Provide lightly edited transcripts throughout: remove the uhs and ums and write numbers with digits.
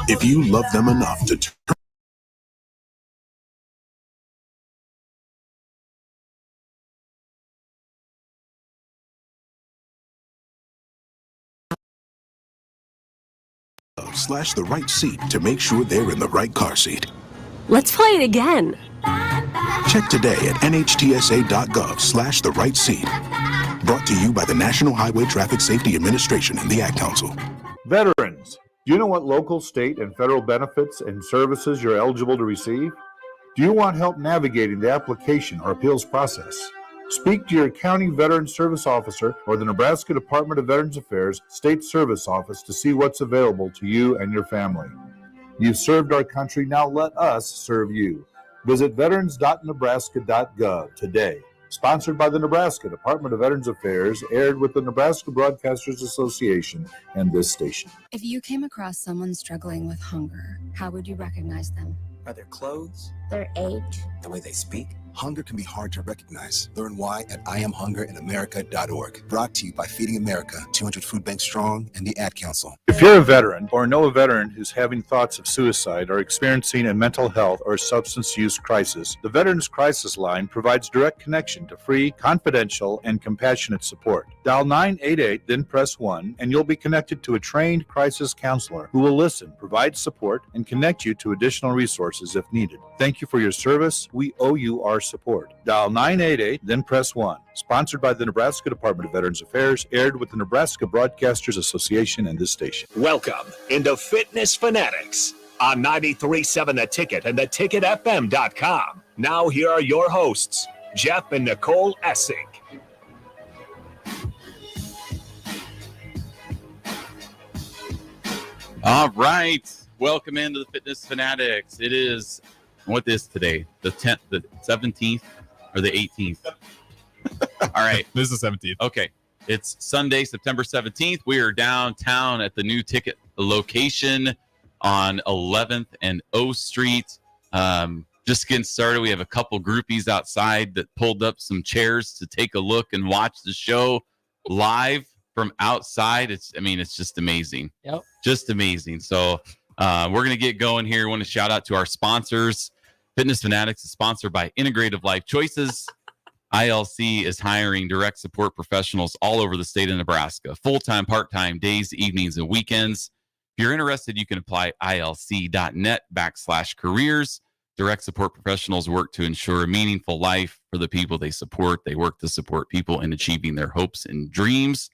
If you love them enough to turn slash the right seat to make sure they're in the right car seat. Let's play it again. Check today at nhtsa.gov slash the right seat. Brought to you by the National Highway Traffic Safety Administration and the Ad Council. Veterans, do you know what local, state, and federal benefits and services you're eligible to receive? Do you want help navigating the application or appeals process? Speak to your county veteran service officer or the Nebraska Department of Veterans Affairs State Service Office to see what's available to you and your family. You've served our country, now let us serve you. Visit veterans.nebraska.gov today. Sponsored by the Nebraska Department of Veterans Affairs, aired with the Nebraska Broadcasters Association and this station. If you came across someone struggling with hunger, how would you recognize them? By their clothes, their age, the way they speak. Hunger can be hard to recognize. Learn why at IamHungerInAmerica.org. Brought to you by Feeding America, 200 Food Banks Strong, and the Ad Council. If you're a veteran or know a veteran who's having thoughts of suicide or experiencing a mental health or substance use crisis, the Veterans Crisis Line provides direct connection to free, confidential, and compassionate support. Dial 988, then press 1, and you'll be connected to a trained crisis counselor who will listen, provide support, and connect you to additional resources if needed. Thank you for your service. We owe you our support. Dial 988, then press 1. Sponsored by the Nebraska Department of Veterans Affairs, aired with the Nebraska Broadcasters Association and this station. Welcome into Fitness Fanatics on 93.7 The Ticket and theticketfm.com. Now here are your hosts, Jeff and Nicole Essig. All right. Welcome into the Fitness Fanatics. It is, what is today? The 10th, the 17th, or the 18th? All right. This is the 17th. Okay. It's Sunday, September 17th. We are downtown at the new ticket location on 11th and O Street. Just getting started. We have a couple groupies outside that pulled up some chairs to take a look and watch the show live from outside. It's just amazing. Yep. Just amazing. So we're going to get going here. I want to shout out to our sponsors. Fitness Fanatics is sponsored by Integrative Life Choices. ILC is hiring direct support professionals all over the state of Nebraska, full-time, part-time, days, evenings, and weekends. If you're interested, you can apply ilc.net/careers. Direct support professionals work to ensure a meaningful life for the people they support. They work to support people in achieving their hopes and dreams.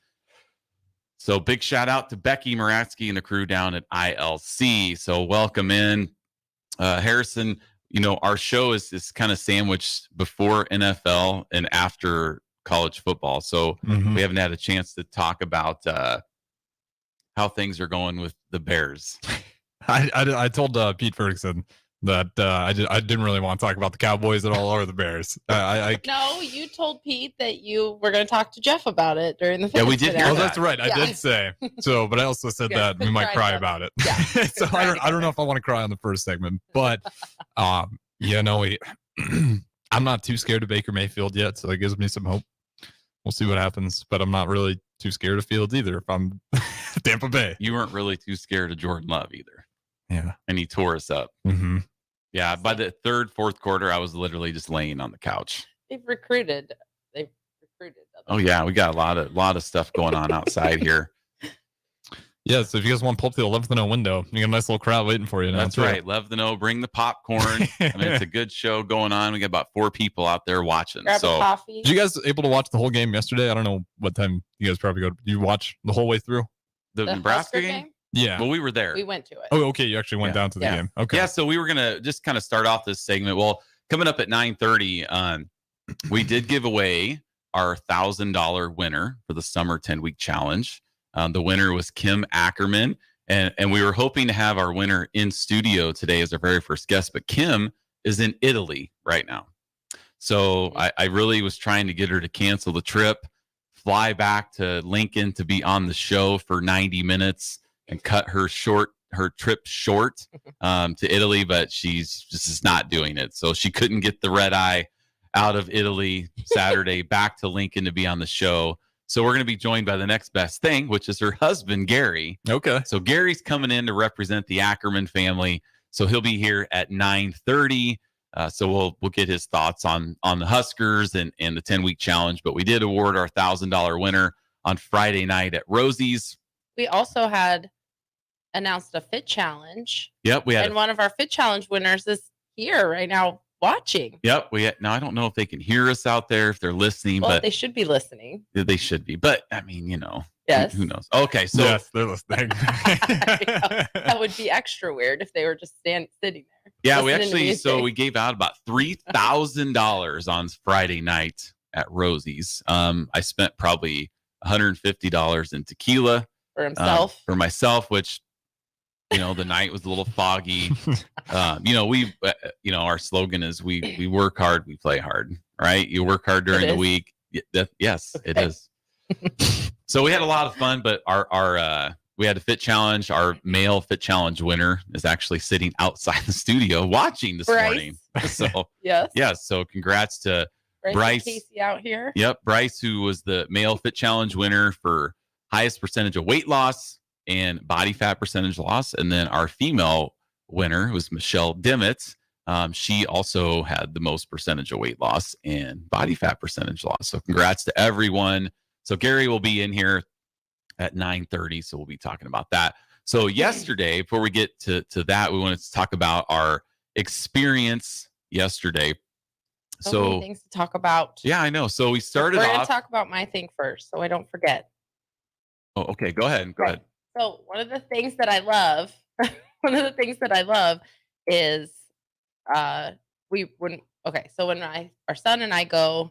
So big shout out to Becky Moratsky and the crew down at ILC. So welcome in. Harrison, our show is kind of sandwiched before NFL and after college football. So we haven't had a chance to talk about how things are going with the Bears. I told Pete Ferguson that I didn't really want to talk about the Cowboys at all or the Bears. No, you told Pete that you were going to talk to Jeff about it during the we did hear Oh, that. that's right. I did say so, but I also said that we might cry about it. Yeah. So I don't know if I want to cry on the first segment, but I'm not too scared of Baker Mayfield yet, so that gives me some hope. We'll see what happens, but I'm not really too scared of Fields either if I'm Tampa Bay. You weren't really too scared of Jordan Love either. Yeah. And he tore us up. Mm-hmm. Yeah, by the third, fourth quarter, I was literally just laying on the couch. They've recruited. Oh yeah, we got a lot of stuff going on outside here. Yeah, so if you guys want to pull up the 11th and 0 window, you got a nice little crowd waiting for you. That's right. 11th and 0, bring the popcorn. It's a good show going on. We got about 4 people out there watching. Grab a coffee. Did you guys able to watch the whole game yesterday? I don't know what time you guys probably go. Did you watch the whole way through? The Nebraska game? Yeah. Well, we were there. We went to it. Oh, okay. You actually went down to the game. Okay. Yeah, so we were going to just kind of start off this segment. Well, coming up at 9:30, we did give away our $1,000 winner for the summer 10-week challenge. The winner was Kim Ackerman, and we were hoping to have our winner in studio today as our very first guest, but Kim is in Italy right now. So I really was trying to get her to cancel the trip, fly back to Lincoln to be on the show for 90 minutes and cut her trip short to Italy, but she's just not doing it. So she couldn't get the red eye out of Italy Saturday back to Lincoln to be on the show. So we're going to be joined by the next best thing, which is her husband, Gary. Okay. So Gary's coming in to represent the Ackerman family. So he'll be here at 9:30. So we'll get his thoughts on the Huskers and the 10-week challenge. But we did award our $1,000 winner on Friday night at Rosie's. We also had announced a fit challenge. Yep, we had. And one of our fit challenge winners is here right now watching. Yep, we had. Now I don't know if they can hear us out there if they're listening, Well, but they should be listening. they should be. But I mean, Yes. who knows? Okay, so Yes, they're listening. That would be extra weird if they were just sitting there. yeah, we listening to actually music. we gave out about $3,000 on Friday night at Rosie's. I spent probably $150 in tequila For himself. for myself, which the night was a little foggy. Our slogan is we work hard, we play hard, right? You work hard during the week. Yes, it is. So we had a lot of fun, but our we had a fit challenge. Our male fit challenge winner is actually sitting outside the studio watching this Bryce. morning. So Yes. So congrats to Bryce and Casey out here. Yep, Bryce, who was the male fit challenge winner for highest percentage of weight loss and body fat percentage loss. And then our female winner was Michelle Dimmitz. She also had the most percentage of weight loss and body fat percentage loss. So congrats to everyone. So Gary will be in here at 9:30. So we'll be talking about that. So yesterday, before we get to that, we wanted to talk about our experience yesterday. So many things to talk about. Yeah, I know. So we started We're going off. to talk about my thing first, so I don't forget. Oh, okay. Go ahead. Go ahead. So one of the things that I love, is when our son and I go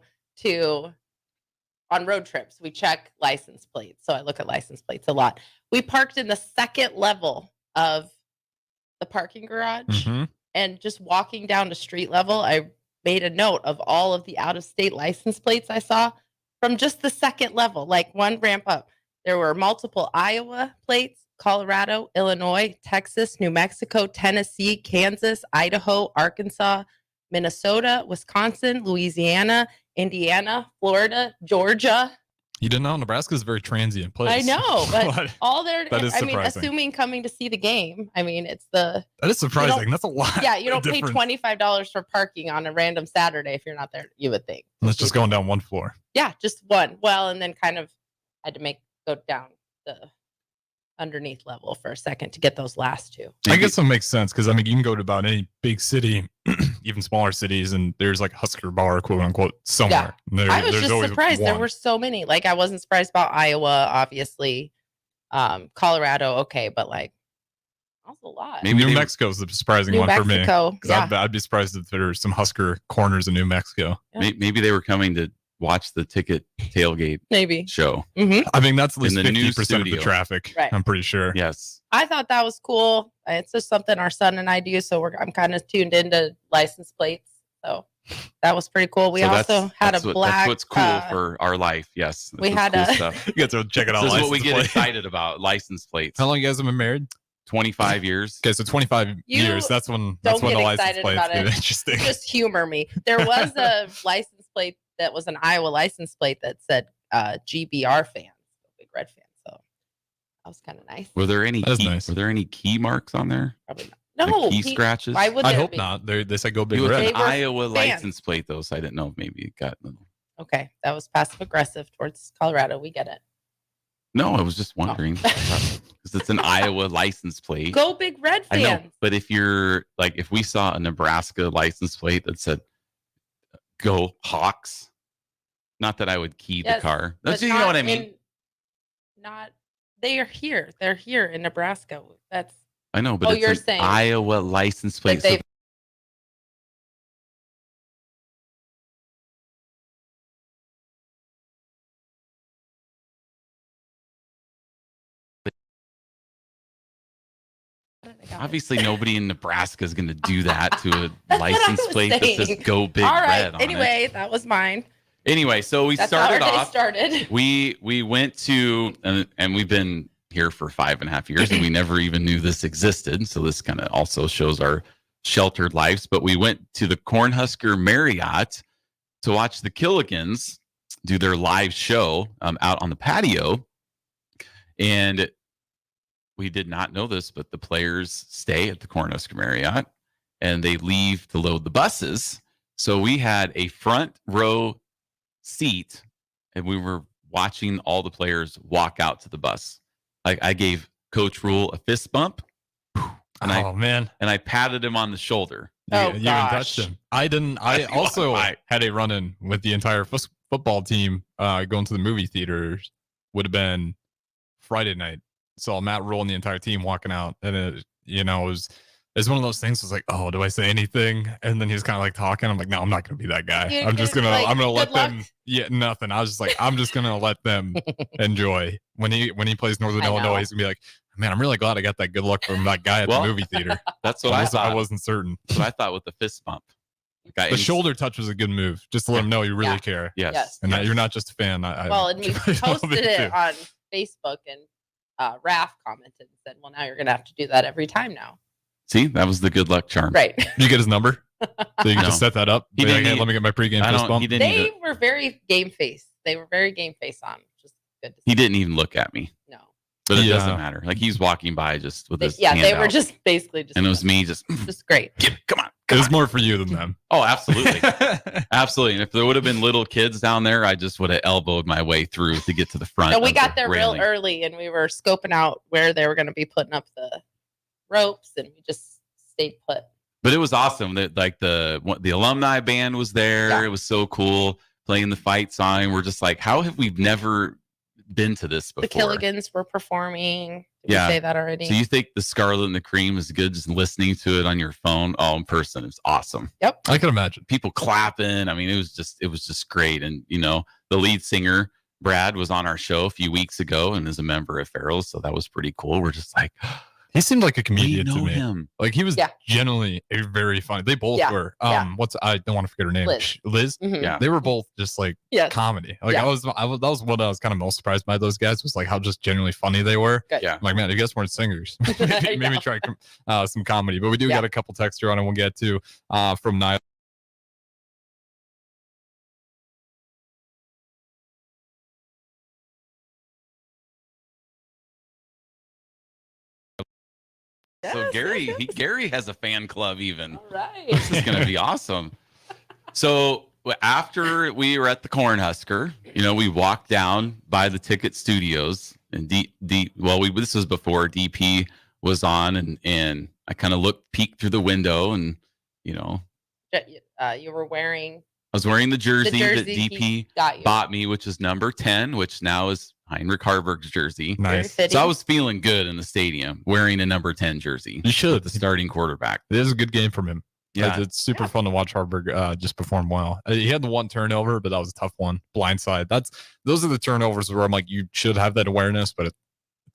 on road trips, we check license plates. So I look at license plates a lot. We parked in the second level of the parking garage, and just walking down to street level, I made a note of all of the out-of-state license plates I saw from just the second level, like one ramp up. There were multiple Iowa plates, Colorado, Illinois, Texas, New Mexico, Tennessee, Kansas, Idaho, Arkansas, Minnesota, Wisconsin, Louisiana, Indiana, Florida, Georgia. You didn't know Nebraska is a very transient place. I know, but all there. That is I mean, surprising. assuming coming to see the game. I mean, That is surprising. That's a lot. Yeah, you don't pay difference. $25 for parking on a random Saturday if you're not there. You would think. That's just going down one floor. Yeah, just one. Well, and then kind of had to go down the underneath level for a second to get those last two. I guess that makes sense because I mean you can go to about any big city, even smaller cities, and there's like a Husker bar, quote unquote, somewhere. I was just surprised there were so many. Like I wasn't surprised about Iowa, obviously. Colorado, okay, but like that's a lot. Maybe New Mexico is the surprising one for me. Because I'd be surprised if there were some Husker corners in New Mexico. Yeah. Maybe they were coming to watch the ticket tailgate maybe show. I mean, that's at least In the new 50% of the studio. traffic. Right. I'm pretty sure. Yes. I thought that was cool. It's just something our son and I do, so I'm kind of tuned into license plates. So that was pretty cool. We So also had a black. That's what's cool for our life. Yes. We had cool a- stuff. You guys go check it out. This is what we license get plate. excited about. License plates. How long you guys have been married? 25 years. Okay, so 25 You years. That's when don't the get license excited plates about get it. interesting. Just humor me. There was a license plate that was an Iowa license plate that said GBR fans, Big Red fans. So that was kind of nice. Were there any That is key, nice. Were there any key marks on there? Probably not. No, Like key Pete, scratches? Why would I there hope be? not. They said go big It was red. They an were Iowa fans. license plate, though, so I didn't know if maybe it got. Okay, that was passive aggressive towards Colorado. We get it. No, I was just wondering because it's an Iowa license plate. Go Big Red I know, fans. but if you're like, if we saw a Nebraska license plate that said "Go Hawks," not that I would key the Yes, car. but That's you know what I mean. They are here. They're here in Nebraska. That's I know, but Oh, it's you're an saying Iowa license plate. that they. Obviously, nobody in Nebraska is going to do that to a That's what I license was plate that says saying. "Go Big All right. Red" on Anyway, that was mine. it. Anyway, so we That's started how our day off. started. We went to and we've been here for 5.5 years, and we never even knew this existed. So this kind of also shows our sheltered lives. But we went to the Cornhusker Marriott to watch the Killigans do their live show out on the patio. And we did not know this, but the players stay at the Cornhusker Marriott and they leave to load the buses. So we had a front row seat and we were watching all the players walk out to the bus. Like I gave Coach Rule a fist bump. And I patted him on the shoulder. Oh, you even touched him. I didn't. I also had a run-in with the entire football team going to the movie theaters. Would have been Friday night. Saw Matt Rule and the entire team walking out, and it was one of those things. It was like, oh, do I say anything? And then he's kind of like talking. I'm like, no, I'm not gonna be that guy. I'm gonna let them. Yeah, nothing. I was just like, I'm just gonna let them enjoy when he plays Northern Illinois. He's gonna be like, man, I'm really glad I got that good luck from that guy at the movie theater. That's what I thought. I wasn't certain. That's what I thought with the fist bump. The shoulder touch was a good move, just to let him know you really care. Yes. And that you're not just a fan. And we posted it on Facebook, and Raph commented and said, well, now you're going to have to do that every time now. See, that was the good luck charm. Right. Did you get his number? So you can just set that up? He didn't let me get my pregame fist bump. They were very game face. They were very game face on, which is good to see. He didn't even look at me. No. But it doesn't matter. Like he's walking by just with his hand they out. were just basically just. And it was me just great. Come on. It was more for you than them. Oh, absolutely. Absolutely. And if there would have been little kids down there, I just would have elbowed my way through to get to the front. And we got there real early, and we were scoping out where they were going to be putting up the ropes, and we just stayed put. But it was awesome that like the alumni band was there. Yeah. It was so cool playing the fight song. We're just like, how have we never been to this before? The Killigans were performing. Did we say that already? So you think the Scarlet and the Cream is good just listening to it on your phone? Oh, in person, it's awesome. Yep. I can imagine. People clapping. I mean, it was just great. And the lead singer, Brad, was on our show a few weeks ago and is a member of Farrell's. So that was pretty cool. We're just like, he seemed like a comedian to me. Him. Like he was generally a very funny. They both were. I don't want to forget her name. Liz. Mm-hmm. Yeah. They were both just like comedy. Like that was what I was kind of most surprised by those guys was like how just genuinely funny they were. Good. Yeah. I'm like, man, you guys weren't singers. maybe try some comedy. But we do got a couple texts here on and we'll get to from Niall. So Gary has a fan club even. All right. This is going to be awesome. So after we were at the Cornhusker, we walked down by the ticket studios and this was before DP was on and I kind of peeked through the window and, you were wearing. I was wearing the jersey that DP bought me, which is number 10, which now is Heinrich Harburg's jersey. Nice. So I was feeling good in the stadium wearing a number 10 jersey. You should. The starting quarterback. It is a good game from him. Yeah. It's super fun to watch Harburg just perform well. He had the one turnover, but that was a tough one. Blindside. Those are the turnovers where I'm like, you should have that awareness, but it's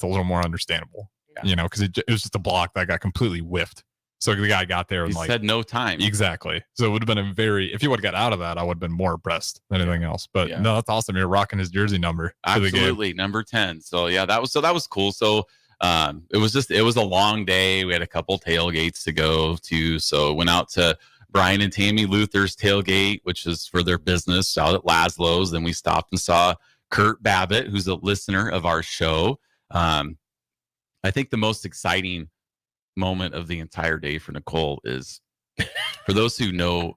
a little more understandable, because it was just a block that got completely whiffed. So the guy got there and he said no time. Exactly. So it would have been if he would have got out of that, I would have been more impressed than anything else. But no, that's awesome. You're rocking his jersey number. Absolutely. Number 10. So that was cool. So it was a long day. We had a couple tailgates to go to. So went out to Brian and Tammy Luther's tailgate, which is for their business out at Laszlo's. Then we stopped and saw Kurt Babbitt, who's a listener of our show. I think the most exciting moment of the entire day for Nicole is, for those who know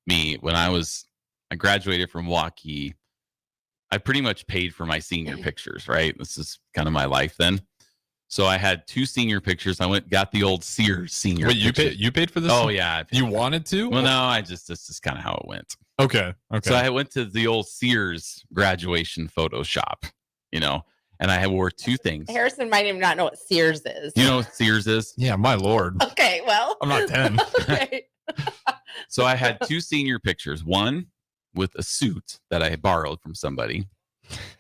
me, when I graduated from Waukee, I pretty much paid for my senior pictures, right? This is kind of my life then. So I had 2 senior pictures. I got the old Sears senior. Wait, you paid for this? Oh yeah. You wanted to? Well, no, this is kind of how it went. Okay. So I went to the old Sears graduation photo shop, and I wore 2 things. Harrison might even not know what Sears is. You know what Sears is? Yeah, my Lord. Okay, well. I'm not 10. Okay. So I had 2 senior pictures. One with a suit that I had borrowed from somebody,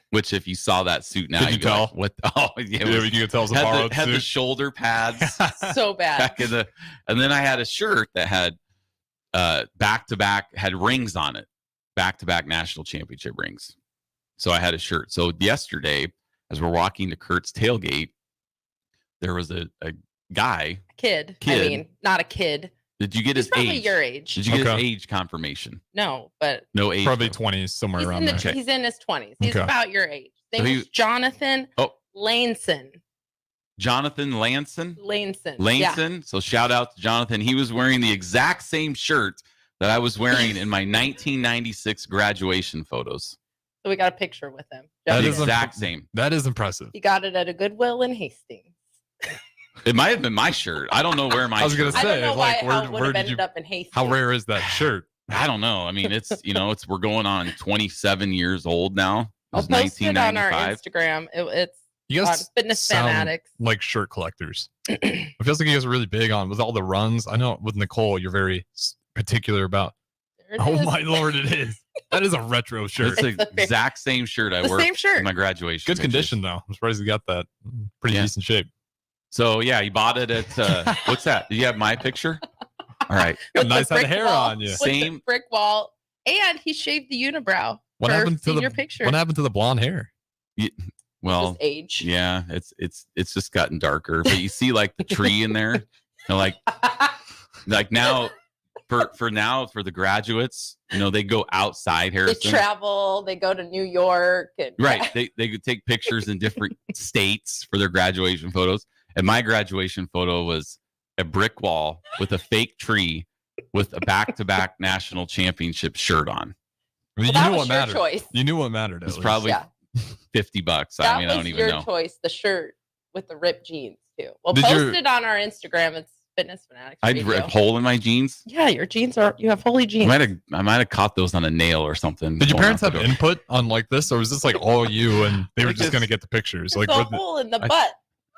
which if you saw that suit now, you'd tell. Like, what? Oh, yeah. You could tell it was a borrowed had suit. the shoulder pads. So bad. And then I had a shirt that had back-to-back, had rings on it. Back-to-back national championship rings. So I had a shirt. So yesterday, as we're walking to Kurt's tailgate, there was a guy. Kid. I mean, not a kid. Did you get He's his probably age? your age. Did you get Okay. his age confirmation? No, but No age. Probably though. 20s, somewhere around there. Okay. he's in his 20s. He's Okay. about your age. His So name he- is Jonathan Oh. Laneson. Jonathan Lanson. Laneson. Laneson. So shout out to Jonathan. He was wearing the exact same shirt that I was wearing in my 1996 graduation photos. So we got a picture with him. That The is exact same. That is impressive. He got it at a Goodwill in Hastings. It might have been my shirt. I don't know where my I was gonna shirt I don't say, know like, why how it would where have did ended you- up in Hastings. How rare is that shirt? I don't know. I mean, it's we're going on 27 years old now. It I'll was post it on our 1995. Instagram. It's You on guys Fitness sound Fanatics. like shirt collectors. It feels like you guys are really big on with all the runs. I know with Nicole, you're very particular about. There it Oh is. my lord, it is. That is a retro shirt. It's the exact same shirt I The wore same shirt. in my graduation. Good pictures. condition though. I'm surprised you got that. Pretty Yeah. decent shape. So yeah, he bought it at what's that? Do you have my picture? All right. Got With the nice head of brick hair wall. on you. With the Same- brick wall. And he shaved the unibrow What for happened to senior the picture. What happened to the blonde hair? Well, Just age. yeah, it's just gotten darker. But you see like the tree in there. Like now for the graduates, they go outside They Harrison. travel. They go to New York. And, Right. They could take pictures in different states for their graduation photos. And my graduation photo was a brick wall with a fake tree with a back-to-back national championship shirt on. I mean, Well, that you knew was what your mattered. choice. You knew what mattered. It's at least. probably Yeah. $50. That I mean, was I don't even your know. choice. The shirt with the ripped jeans too. We'll Did post your- it on our Instagram. It's Fitness Fanatics. I'd Radio. rip a hole in my jeans. Yeah, your jeans are. You have holy I jeans. might have caught those on a nail or something. Did your going parents out have the door. input on like this, or was this like all you and they were Like just this- gonna get the pictures? It's Like, a with the- hole in the I- butt.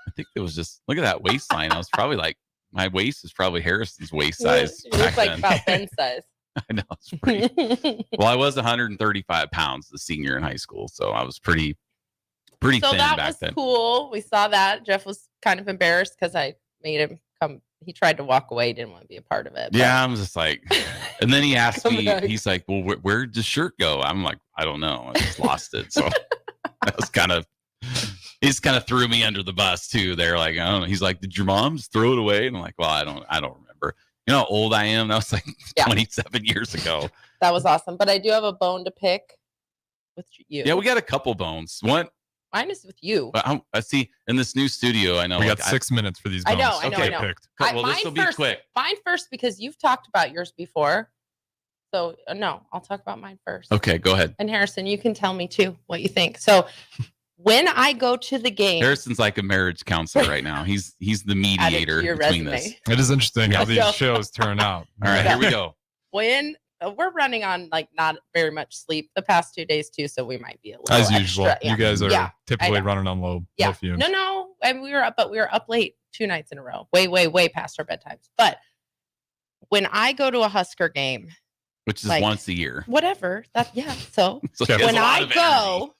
I think it was just look at that waistline. I was probably like my waist is probably Harrison's waist size. You back look like then. about Ben's size. I know it's pretty. Well, I was 135 pounds the senior in high school, so I was pretty So thin that back was then. cool. We saw that. Jeff was kind of embarrassed because I made him come. He tried to walk away. He didn't want to be a part of it. but- Yeah, I'm just like, and then he asked Come me. back. He's like, "Well, where'd the shirt go?" I'm like, "I don't know. I just lost it." So that was kind of. He just kind of threw me under the bus too. They're like, I don't know. He's like, "Did your mom just throw it away?" And I'm like, "Well, I don't remember." You know how old I am? That was like Yeah. 27 years ago. That was awesome. But I do have a bone to pick with you. Yeah, we got a couple bones. What? Mine is with you. I see in this new studio. I know we got like, 6 minutes for these. I know, bones. I know, Okay, I know. picked. Well, this Mine will be first. quick. Mine first because you've talked about yours before. So no, I'll talk about mine first. Okay, go ahead. And Harrison, you can tell me too what you think. So when I go to the game, Harrison's like a marriage counselor right now. He's the mediator your between resume. this. It is interesting how Yeah. these So- shows turn out. All right, here we go. when we're running on like not very much sleep the past 2 days too, so we might be a little As extra. usual, Yeah. you guys are Yeah, typically know. running on low Yeah. fumes. No. And we were up late 2 nights in a row. Way past our bedtimes. But when I go to a Husker game, Which is Like- once a year. whatever, that yeah. So So he has when a lot I of energy. go,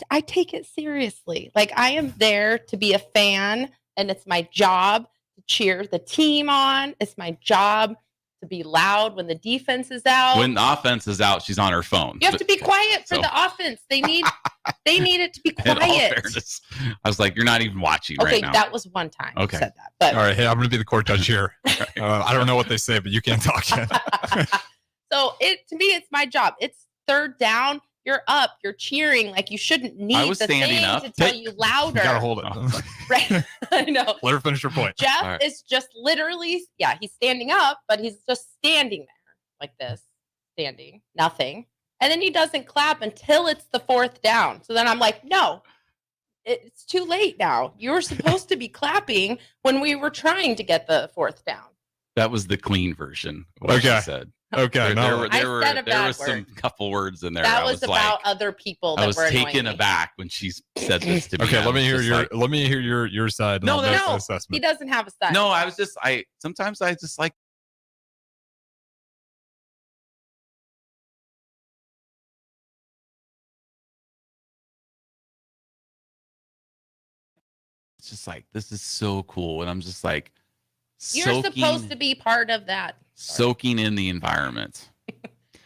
I take it seriously. Like I am there to be a fan, and it's my job to cheer the team on. It's my job to be loud when the defense is out. When the offense is out, she's on her phone. you have to be quiet for So- the offense. They need it to be In all quiet. fairness, I was like, you're not even watching Okay, right now. that was one time Okay. you said that. But All right, hey, I'm going to be the court judge here. I don't know what they say, but you can't talk yet. so to me, it's my job. It's third down. You're up. You're cheering. Like you shouldn't need was the standing thing up. to tell Hey, you You louder. got to hold it. Right. I know. Let her finish her point. Jeff All right. is just literally, yeah, he's standing up, but he's just standing there like this, standing, nothing. And then he doesn't clap until it's the fourth down. So then I'm like, no, it's too late now. You were supposed to be clapping when we were trying to get the fourth down. That was the clean version. Of what Okay. she said. Okay, no. I said a there bad was some word. couple words in there. That I was was about like, other people that I was were annoying taken me. aback when she said this to me. Okay, I let me was hear just your like, let me hear your side. No, on no, this no. assessment. He doesn't have a side. No, I was just sometimes I just like it's just like this is so cool. And I'm just like You're supposed to be part of that. soaking in the environment.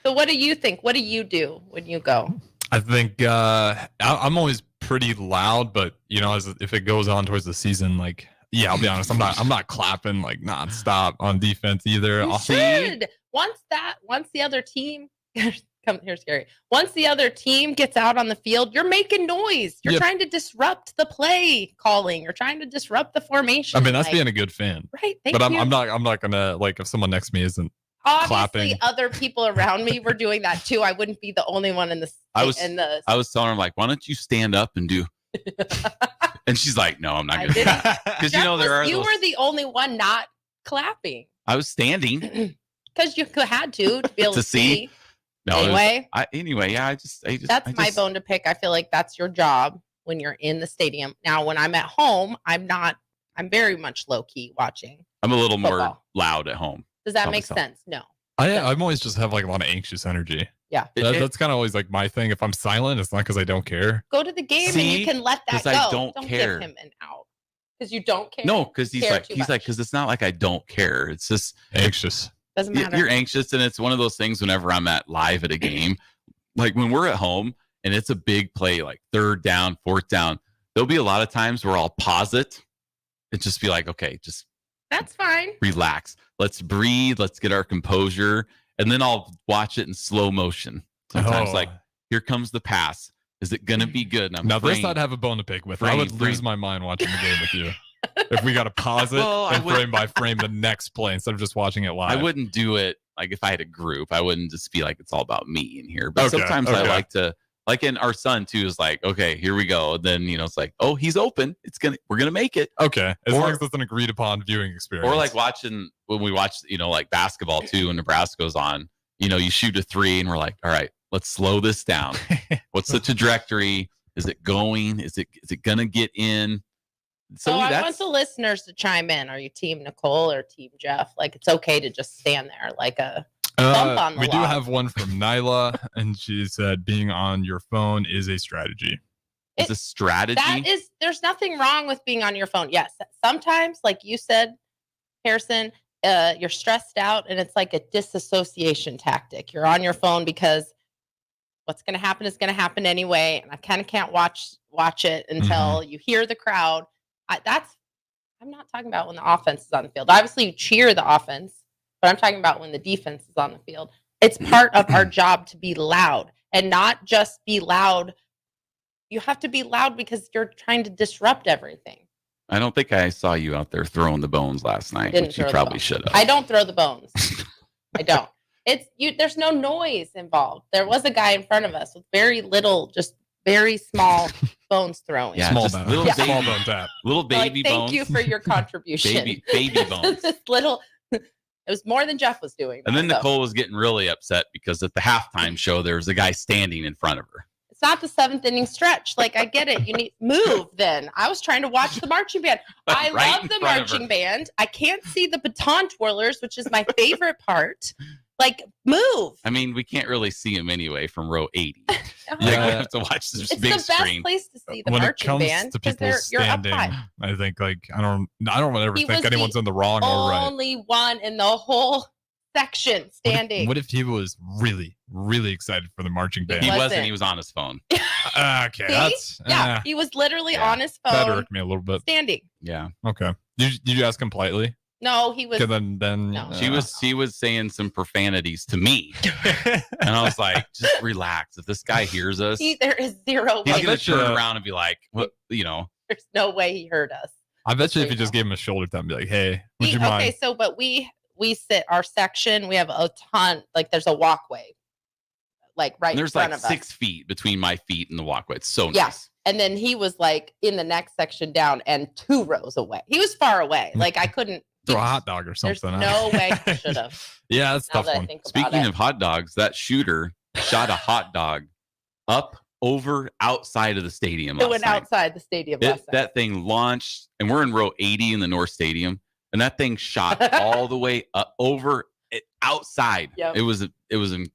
So what do you think? What do you do when you go? I think I'm always pretty loud, but if it goes on towards the season, like Yeah, I'll be honest. I'm not clapping like nonstop on defense either. You should. Once the other team come here, Scary. Once the other team gets out on the field, you're making noise. You're trying to disrupt the play calling. You're trying to disrupt the formation. I mean, that's being a good fan, right? But I'm not gonna like if someone next to me isn't Obviously, clapping. other people around me were doing that too. I wouldn't be the only one in the. I was telling her, like, why don't you stand up and do? And she's like, no, I'm not going to. Because you were the only one not clapping. I was standing. Because you had to be able to see. No, anyway, I just that's my bone to pick. I feel like that's your job when you're in the stadium. Now, when I'm at home, I'm very much low key watching. I'm a little football. more loud at home. Does that make sense? No. I'm always just have like a lot of anxious energy. Yeah. That's kind of always like my thing. If I'm silent, it's not because I don't care. Go to the game and you can let that go. I don't care. Give him an out. Because you don't care. No, because he's like, because it's not like I don't care. It's just anxious. Doesn't matter. You're anxious, and it's one of those things whenever I'm live at a game, like when we're at home and it's a big play, like 3rd down, 4th down, there'll be a lot of times where I'll pause it and just be like, okay, just that's fine. Relax. Let's breathe. Let's get our composure. And then I'll watch it in slow motion. Sometimes like, here comes the pass. Is it going to be good? And now, this I'd have a bone to pick with. I would lose my mind watching the game with you. If we got to pause it and frame by frame the next play instead of just watching it live. I wouldn't do it like if I had a group. I wouldn't just be like, it's all about me in here. But sometimes I like to, like in our son too is like, okay, here we go. And then, it's like, oh, he's open. We're going to make it. Okay. As long as it's an agreed upon viewing experience. Or like when we watch, like basketball too, when Nebraska goes on, you shoot a 3 and we're like, all right, let's slow this down. What's the trajectory? Is it going? Is it going to get in? So I want the listeners to chime in. Are you team Nicole or team Jeff? Like, it's okay to just stand there like a bump on the We log. do have one from Nyla, and she said being on your phone is a strategy. It's a strategy? There's nothing wrong with being on your phone. Yes, sometimes, like you said, Harrison, you're stressed out, and it's like a disassociation tactic. You're on your phone because what's going to happen is going to happen anyway, and I kind of can't watch it until you hear the crowd. I'm not talking about when the offense is on the field. Obviously, you cheer the offense, but I'm talking about when the defense is on the field. It's part of our job to be loud and not just be loud. You have to be loud because you're trying to disrupt everything. I don't think I saw you out there throwing the bones last night, which you probably should have. I don't throw the bones. I don't. There's no noise involved. There was a guy in front of us with very little, just very small bones throwing. Yeah, small bone tap. Little baby bones. Thank you for your contribution. baby bones. It was more than Jeff was doing. And then Nicole was getting really upset because at the halftime show, there was a guy standing in front of her. It's not the 7th inning stretch. Like, I get it. You need move then. I was trying to watch the marching band. I love the marching band. I can't see the baton twirlers, which is my favorite part. Like, move. I mean, we can't really see him anyway from row 80. Yeah. We have to watch this big It's the screen. best place to see the when marching it comes band to because people you're up standing, high. I think like I don't ever He think was anyone's the in the wrong or right. Only one in the whole section standing. What if he was really, really excited for the marching band? He wasn't. He was on his phone. Okay, that's he was literally on his phone. that irked me a little bit. Standing. Yeah. Okay. Did you ask him politely? No, he was. Then No. She was saying some profanities to me, and I was like, "Just relax. If this guy hears us, there is zero way. he's gonna turn around and be like, what? There's no way he heard us. I bet you if you just gave him a shoulder tap and be like, "Hey, would you mind?" Okay, so but we sit our section. We have a ton. Like there's a walkway, like right. And there's in front like of 6 feet between my feet and the walkway. It's so Yeah. nice. And then he was like in the next section down and 2 rows away. He was far away. Like I couldn't throw a hot dog or There's something. no way I should have. Yeah, that's a Now tough that I one. think about Speaking it. of hot dogs, that shooter shot a hot dog up over outside of the stadium. It last went night. outside the stadium last night. That thing launched, and we're in row 80 in the North Stadium, and that thing shot all the way over outside. Yep. It was.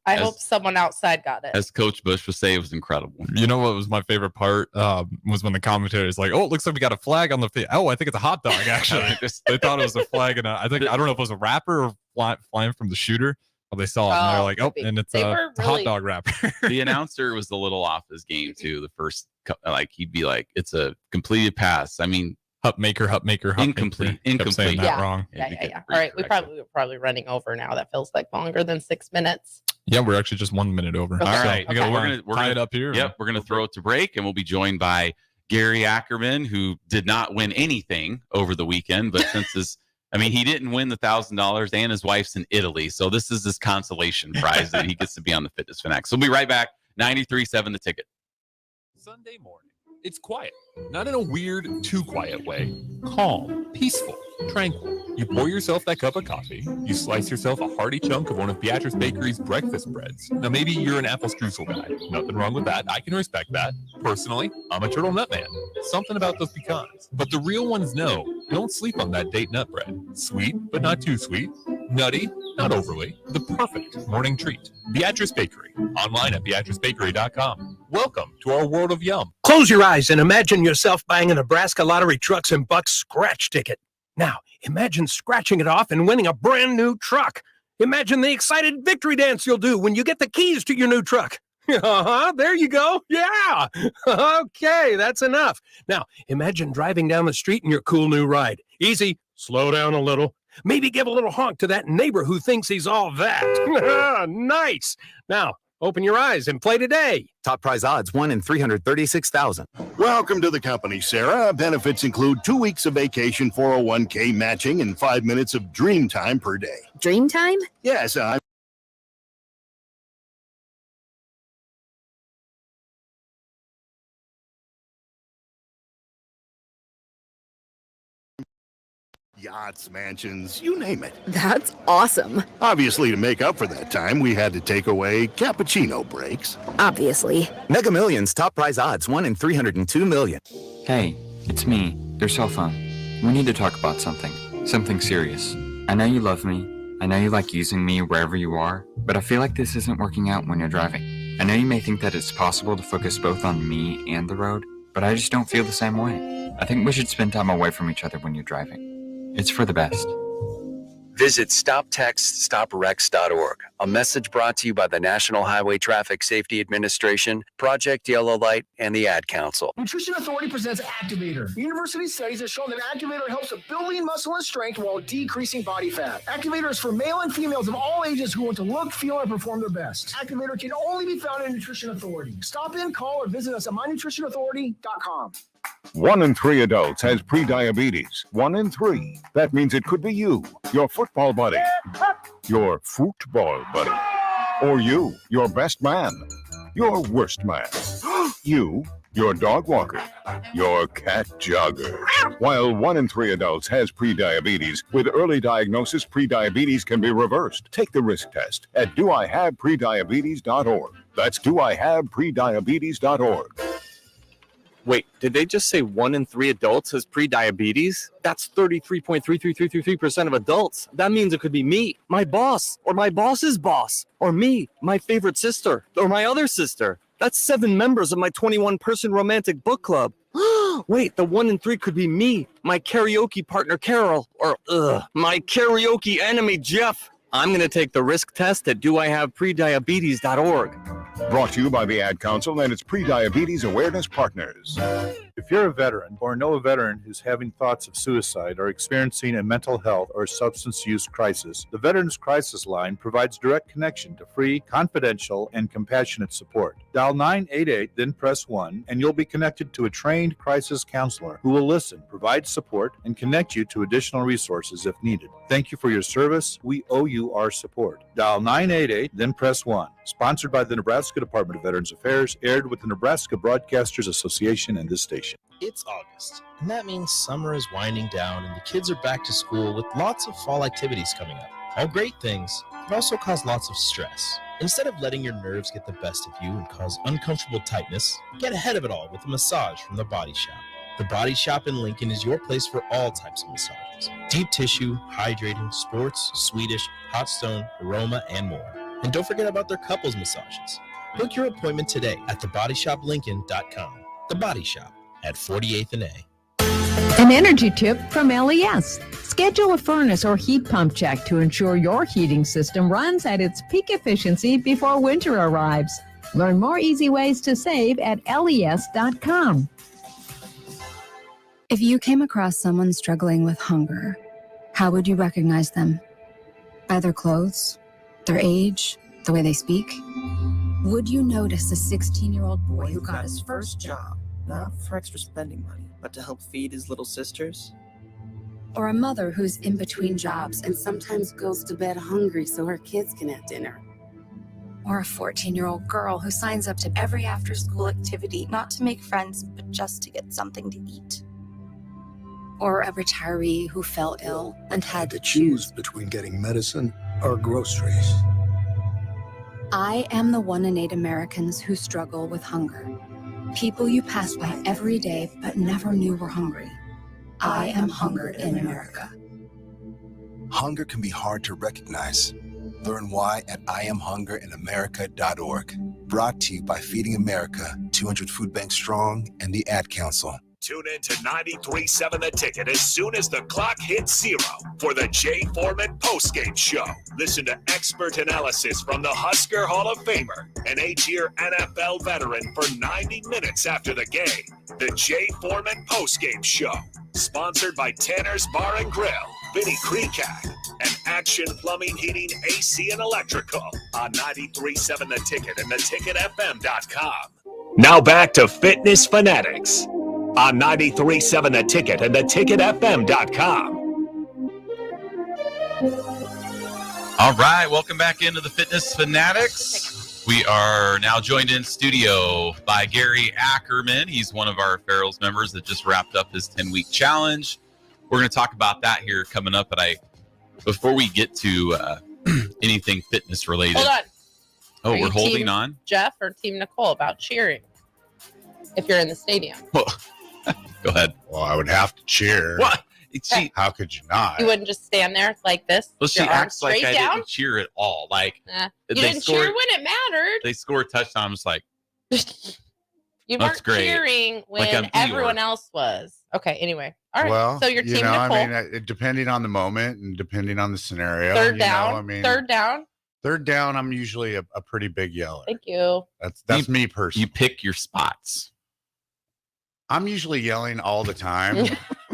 I hope someone outside got it. As Coach Bush would say, it was incredible. You know what was my favorite part? Was when the commentator is like, "Oh, it looks like we got a flag on the field." Oh, I think it's a hot dog. Actually, they thought it was a flag, and I don't know if it was a wrapper or flying from the shooter. But they saw it, and they're like, "Oh, and it's a hot dog wrapper." The announcer was a little off his game too. The first, like he'd be like, "It's a completed pass." I mean, Hupmaker. Incomplete. Kept saying that Yeah. wrong. Yeah. All right, we're probably running over now. That feels like longer than 6 minutes. Yeah, we're actually just 1 minute over. Okay. All right. Okay. We're tie it up here. Yep. We're going to throw it to break, and we'll be joined by Gary Ackerman, who did not win anything over the weekend, but he didn't win the $1,000, and his wife's in Italy. So this is his consolation prize that he gets to be on the Fitness Fanatics. We'll be right back. 93.7 The Ticket. Sunday morning. It's quiet, not in a weird, too quiet way. Calm, peaceful, tranquil. You pour yourself that cup of coffee. You slice yourself a hearty chunk of one of Beatrice Bakery's breakfast breads. Now, maybe you're an apple streusel guy. Nothing wrong with that. I can respect that. Personally, I'm a turtle nut man. Something about those pecans. But the real ones know. Don't sleep on that date nut bread. Sweet, but not too sweet. Nutty, not overly. The perfect morning treat. Beatrice Bakery. Online at beatricebakery.com. Welcome to our world of yum. Close your eyes and imagine yourself buying a Nebraska Lottery Trucks and Bucks scratch ticket. Now, imagine scratching it off and winning a brand new truck. Imagine the excited victory dance you'll do when you get the keys to your new truck. There you go. Yeah. Okay, that's enough. Now, imagine driving down the street in your cool new ride. Easy. Slow down a little. Maybe give a little honk to that neighbor who thinks he's all that. Nice. Now, open your eyes and play today. Top prize odds, 1 in 336,000. Welcome to the company, Sarah. Benefits include 2 weeks of vacation, 401k matching, and 5 minutes of dream time per day. Dream time? Yes, yachts, mansions, you name it. That's awesome. Obviously, to make up for that time, we had to take away cappuccino breaks. Obviously. Mega Millions, top prize odds, 1 in 302 million. Hey, it's me, your cell phone. We need to talk about something serious. I know you love me. I know you like using me wherever you are, but I feel like this isn't working out when you're driving. I know you may think that it's possible to focus both on me and the road, but I just don't feel the same way. I think we should spend time away from each other when you're driving. It's for the best. Visit StopTextStopWrecks.org. A message brought to you by the National Highway Traffic Safety Administration, Project Yellow Light, and the Ad Council. Nutrition Authority presents Activator. University studies have shown that Activator helps with building muscle and strength while decreasing body fat. Activator is for male and females of all ages who want to look, feel, and perform their best. Activator can only be found in Nutrition Authority. Stop in, call, or visit us at mynutritionauthority.com. 1 in 3 adults has prediabetes. 1 in 3. That means it could be you, your football buddy, your football buddy, or you, your best man, your worst man, you, your dog walker, your cat jogger. While 1 in 3 adults has prediabetes, with early diagnosis, prediabetes can be reversed. Take the risk test at doihaveprediabetes.org. That's doihaveprediabetes.org. Wait, did they just say 1 in 3 adults has prediabetes? That's 33.33333% of adults. That means it could be me, my boss, or my boss's boss, or me, my favorite sister, or my other sister. That's 7 members of my 21-person romantic book club. Wait, the 1 in 3 could be me, my karaoke partner Carol, or my karaoke enemy Jeff. I'm going to take the risk test at doihaveprediabetes.org. Brought to you by the Ad Council and its Prediabetes Awareness Partners. If you're a veteran or know a veteran who's having thoughts of suicide or experiencing a mental health or substance use crisis, the Veterans Crisis Line provides direct connection to free, confidential, and compassionate support. Dial 988, then press 1, and you'll be connected to a trained crisis counselor who will listen, provide support, and connect you to additional resources if needed. Thank you for your service. We owe you our support. Dial 988, then press 1. Sponsored by the Nebraska Department of Veterans Affairs, aired with the Nebraska Broadcasters Association and this station. It's August, and that means summer is winding down and the kids are back to school with lots of fall activities coming up. All great things, but also cause lots of stress. Instead of letting your nerves get the best of you and cause uncomfortable tightness, get ahead of it all with a massage from The Body Shop. The Body Shop in Lincoln is your place for all types of massages. Deep tissue, hydrating, sports, Swedish, hot stone, aroma, and more. And don't forget about their couples massages. Book your appointment today at thebodyshoplincoln.com. The Body Shop at 48th and A. An energy tip from LES. Schedule a furnace or heat pump check to ensure your heating system runs at its peak efficiency before winter arrives. Learn more easy ways to save at les.com. If you came across someone struggling with hunger, how would you recognize them? By their clothes, their age, the way they speak? Would you notice a 16-year-old boy who got his first job? Not for extra spending money, but to help feed his little sisters? Or a mother who's in between jobs and sometimes goes to bed hungry so her kids can have dinner? Or a 14-year-old girl who signs up to every after-school activity, not to make friends, but just to get something to eat? Or a retiree who fell ill and had to choose between getting medicine or groceries. I am the 1 in 8 Americans who struggle with hunger. People you pass by every day but never knew were hungry. I am hungered in America. Hunger can be hard to recognize. Learn why at IamHungerInAmerica.org. Brought to you by Feeding America, 200 Food Banks Strong, and the Ad Council. Tune in to 93.7 The Ticket as soon as the clock hits 0 for the Jay Foreman postgame show. Listen to expert analysis from the Husker Hall of Famer, an 8-year NFL veteran for 90 minutes after the game. The Jay Foreman postgame show, sponsored by Tanner's Bar and Grill, Vinny Creekat, and Action Plumbing, Heating, AC, and Electrical on 93.7 The Ticket and theticketfm.com. Now back to Fitness Fanatics on 93.7 The Ticket and theticketfm.com. All right, welcome back into the Fitness Fanatics. We are now joined in studio by Gary Ackerman. He's one of our Farrell's members that just wrapped up his 10-week challenge. We're going to talk about that here coming up, but before we get to anything fitness related. Hold on. Oh, Are we're you holding team on? Jeff or Team Nicole about cheering if you're in the stadium? Go ahead. Well, I would have to cheer. What? How could you not? You wouldn't just stand there like this? Well, she your arms acts like straight I down? didn't cheer at all. Like You they didn't scored- cheer when it mattered. They score a touchdown. I'm just like, You That's weren't great. cheering Like when I'm everyone Eeyore. else was. Okay, anyway. All right. Well, so your you team know, Nicole. I mean, depending on the moment and depending on the scenario. Third you know, down. I mean, Third down. Third down, I'm usually a pretty big yeller. Thank you. That's me personally. You pick your spots. I'm usually yelling all the time,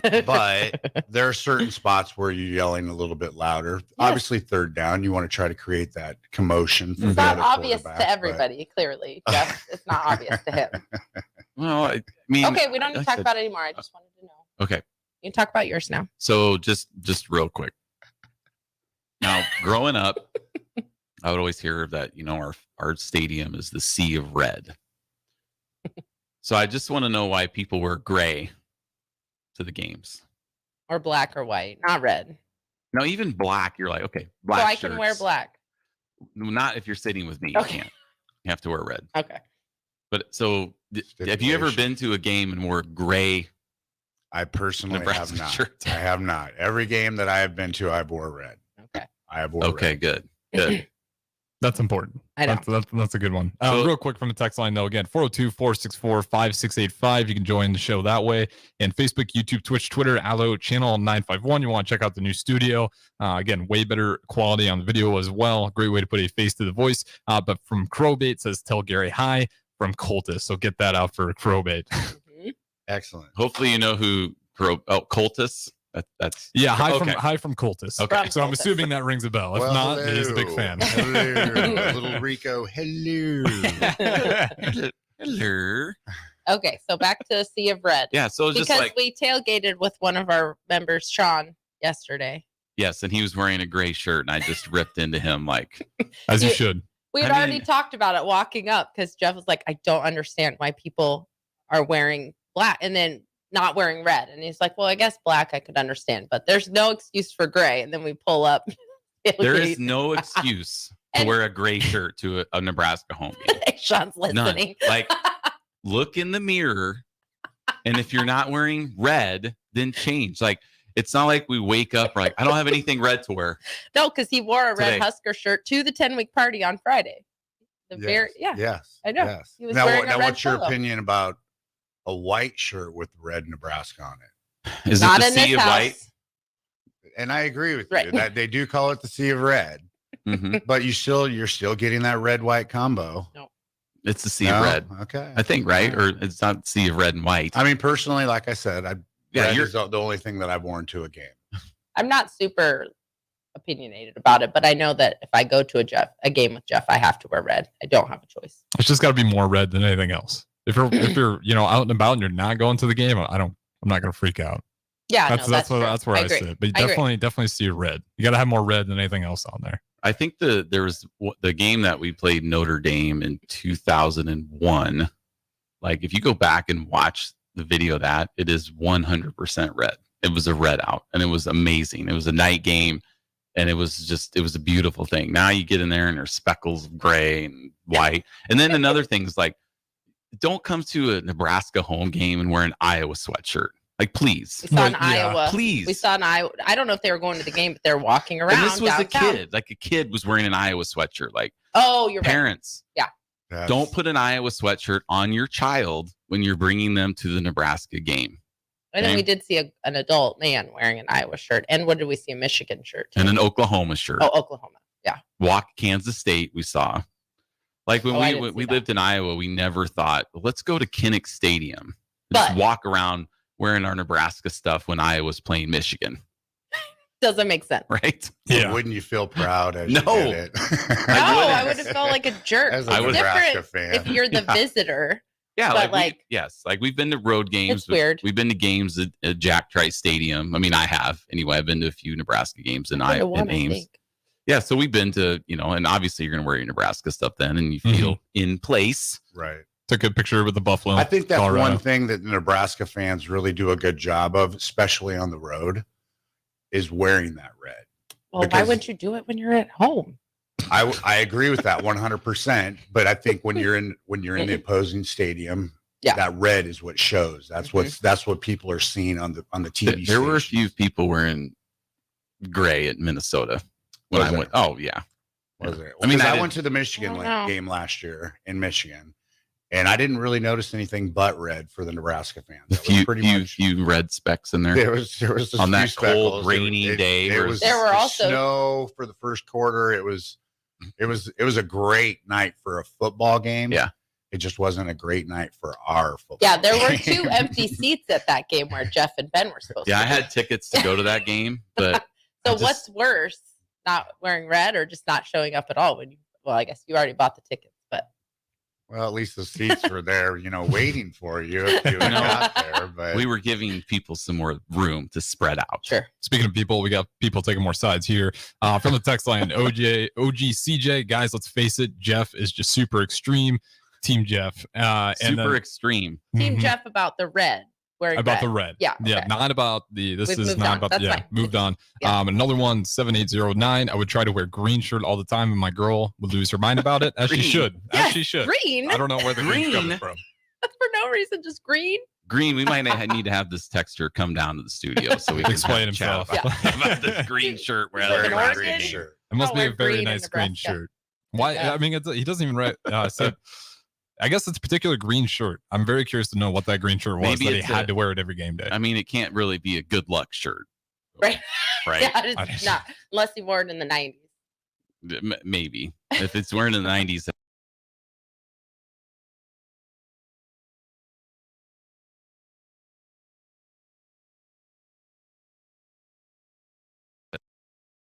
but there are certain spots where you're yelling a little bit louder. Obviously, third down, you want to try to create that commotion. For It's the not other obvious quarterbacks, to everybody, clearly, Jeff. It's not obvious to him. Well, I mean, Okay, we don't need to like I talk said- about it anymore. I just wanted to know. Okay. You can talk about yours now. So just real quick. Now, growing up, I would always hear that, our stadium is the sea of red. So I just want to know why people wear gray to the games. Or black or white, not red. Now, even black, you're like, okay, black So I can wear shirts. black. Not if you're sitting with me. Okay. You can't. You have to wear red. Okay. But so have you ever been to a game and wore gray? I personally Nebraska have not. shirts? I have not. Every game that I have been to, I've wore red. Okay. I have wore Okay, red. good. Good. That's important. I know. That's a good one. So- Real quick from the text line, though, again, 402-464-5685. You can join the show that way. And Facebook, YouTube, Twitch, Twitter, Allo, Channel 951. You want to check out the new studio. Again, way better quality on the video as well. Great way to put a face to the voice. But from Crowbait says, tell Gary hi from Cultus. So get that out for Crowbait. Excellent. Hopefully you know who Cultus. That's Yeah, hi okay. from Cultus. Okay. So I'm assuming that rings a bell. If Well, not, he's a big hello. fan. Hello, little Rico. Hello. Hello. Okay, so back to Sea of Red. Yeah, so just because like we tailgated with one of our members, Sean, yesterday. yes, and he was wearing a gray shirt, and I just ripped into him like as you You- should. We had I already mean- talked about it walking up because Jeff was like, I don't understand why people are wearing black and then not wearing red. And he's like, well, I guess black I could understand, but there's no excuse for gray. And then we pull up. there is no excuse to wear a gray shirt to a Nebraska home game. Sean's None. listening. Like, look in the mirror, and if you're not wearing red, then change. Like, it's not like we wake up like I don't have anything red to wear. No, because he wore a red Today. Husker shirt to the 10-week party on Friday. Yes. I know. Yes. He was Now, wearing a red what's your polo. opinion about a white shirt with red Nebraska on it? Is Not it the in this sea of house. white? And I agree with Right. you that they do call it the sea of red, Mhm. but you're still getting that red white combo. No. It's the sea No? of red. Okay. I think, right? Or it's not sea of red and white. I mean, personally, like I said, Yeah, Red is the only thing that I've worn to a game. I'm not super opinionated about it, but I know that if I go to a game with Jeff, I have to wear red. I don't have a choice. It's just got to be more red than anything else. If you're out and about and you're not going to the game, I'm not going to freak out. Yeah, that's where I sit. But you definitely see red. You got to have more red than anything else on there. I think there was the game that we played Notre Dame in 2001. Like if you go back and watch the video of that, it is 100% red. It was a red out and it was amazing. It was a night game and it was a beautiful thing. Now you get in there and there's speckles of gray and white. And then another thing is like, don't come to a Nebraska home game and wear an Iowa sweatshirt. Like, please. We saw in Iowa. Please. We saw in Iowa. I don't know if they were going to the game, but they're walking around. And this was downtown. a kid. Like a kid was wearing an Iowa sweatshirt. Like, oh, you're parents. Right. Yeah. Don't put an Iowa sweatshirt on your child when you're bringing them to the Nebraska game. And then we did see an adult man wearing an Iowa shirt. And what did we see? A Michigan shirt. And an Oklahoma shirt. Oh, Oklahoma. Yeah. Kansas State, we saw. Like when we lived in Iowa, we never thought, well, let's go to Kinnick Stadium. Just walk around wearing our Nebraska stuff when Iowa's playing Michigan. Doesn't make sense. Right? Yeah. Wouldn't you feel proud as you did it? I would have felt like a jerk. As a Nebraska fan. If you're the visitor. Yeah, but like we've been to road games. It's weird. We've been to games at Jack Trice Stadium. I mean, I have. Anyway, I've been to a few Nebraska games in Ames. Yeah, so we've been to, and obviously you're going to wear your Nebraska stuff then and you feel in place. Right. Took a picture with the Buffalo. I think that's one thing that the Nebraska fans really do a good job of, especially on the road, is wearing that red. Well, why wouldn't you do it when you're at home? I agree with that 100%. But I think when you're in the opposing stadium, that red is what shows. That's what people are seeing on the TV. There were a few people wearing gray at Minnesota when I went. Oh yeah, was there? I mean, I went to the Michigan game last year in Michigan. And I didn't really notice anything but red for the Nebraska fans. A few red specks in there. There was on that cold, rainy day. There were also snow for the first quarter. It was a great night for a football game. Yeah, it just wasn't a great night for our football. Yeah, there were 2 empty seats at that game where Jeff and Ben were supposed to. Yeah, I had tickets to go to that game, but what's worse, not wearing red or just not showing up at all? I guess you already bought the tickets, but. Well, at least the seats were there, waiting for you if you got there. But we were giving people some more room to spread out. Sure. Speaking of people, we got people taking more sides here. From the text line, OGCJ, guys, let's face it, Jeff is just super extreme. Team Jeff. Extreme. Team Jeff about the red. About the red. Yeah. Yeah. Okay. Not about this We've is moved not on. about That's fine. Moved on. Yeah. Another one, 7809. I would try to wear green shirt all the time and my girl would lose her mind about it, as she should. Yes, as she should. Green. I don't know where the green's coming from. For no reason, just green. Green, we might need to have this texter come down to the studio so we can explain chat himself about this green shirt. Wearing a green shirt. It must be a very green nice green shirt. Why? Yeah. I mean, he doesn't even say. I guess it's a particular green shirt. I'm very curious to know what that green shirt was. Maybe that he had to wear it every game day. I mean, it can't really be a good luck shirt. Right. Right. Yeah, it's not. Unless he wore it in the 90s. Maybe. If it's wearing in the 90s.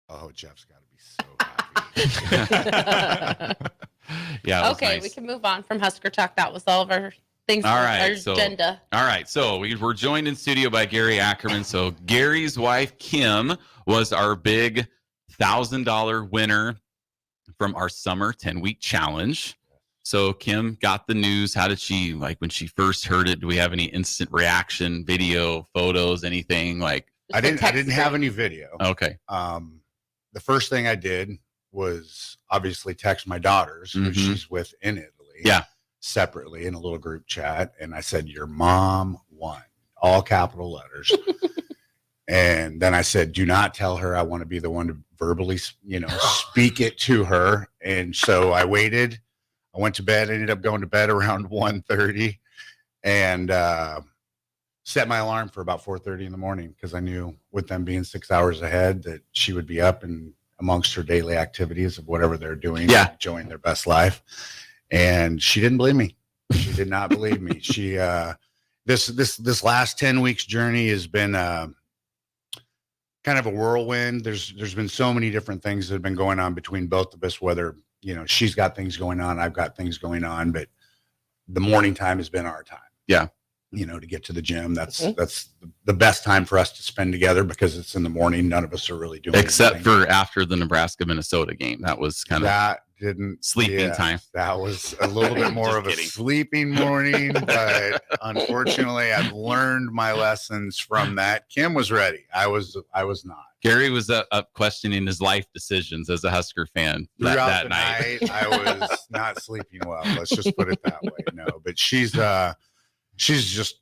Oh, Jeff's got to be so happy. Yeah. Okay, nice. we can move on from Husker Talk. That was all of our things. All right, our agenda. All right. So we're joined in studio by Gary Ackerman. So Gary's wife, Kim, was our big $1,000 winner from our summer 10-week challenge. So Kim got the news. How did she, like, when she first heard it? Do we have any instant reaction, video, photos, anything like? I didn't have any video. Okay. The first thing I did was obviously text my daughters, who she's with in Italy. Yeah. Separately in a little group chat. And I said, your mom won, all capital letters. And then I said, do not tell her I want to be the one to verbally, speak it to her. And so I waited. I went to bed, ended up going to bed around 1:30 and set my alarm for about 4:30 in the morning because I knew with them being 6 hours ahead that she would be up and amongst her daily activities of whatever they're doing, enjoying their best life. And she didn't believe me. She did not believe me. She this last 10 weeks journey has been kind of a whirlwind. There's been so many different things that have been going on between both of us, whether, she's got things going on, I've got things going on, but the morning time has been our time. Yeah. To get to the gym. That's the best time for us to spend together because it's in the morning. None of us are really doing except anything. for after the Nebraska-Minnesota game. That was kind of sleeping time. That was a little bit more of a sleeping morning, but unfortunately I've learned my lessons from that. Kim was ready. I was not. Gary was up questioning his life decisions as a Husker fan Throughout that the night. I was not sleeping well. Let's just put it that way. No, but she's just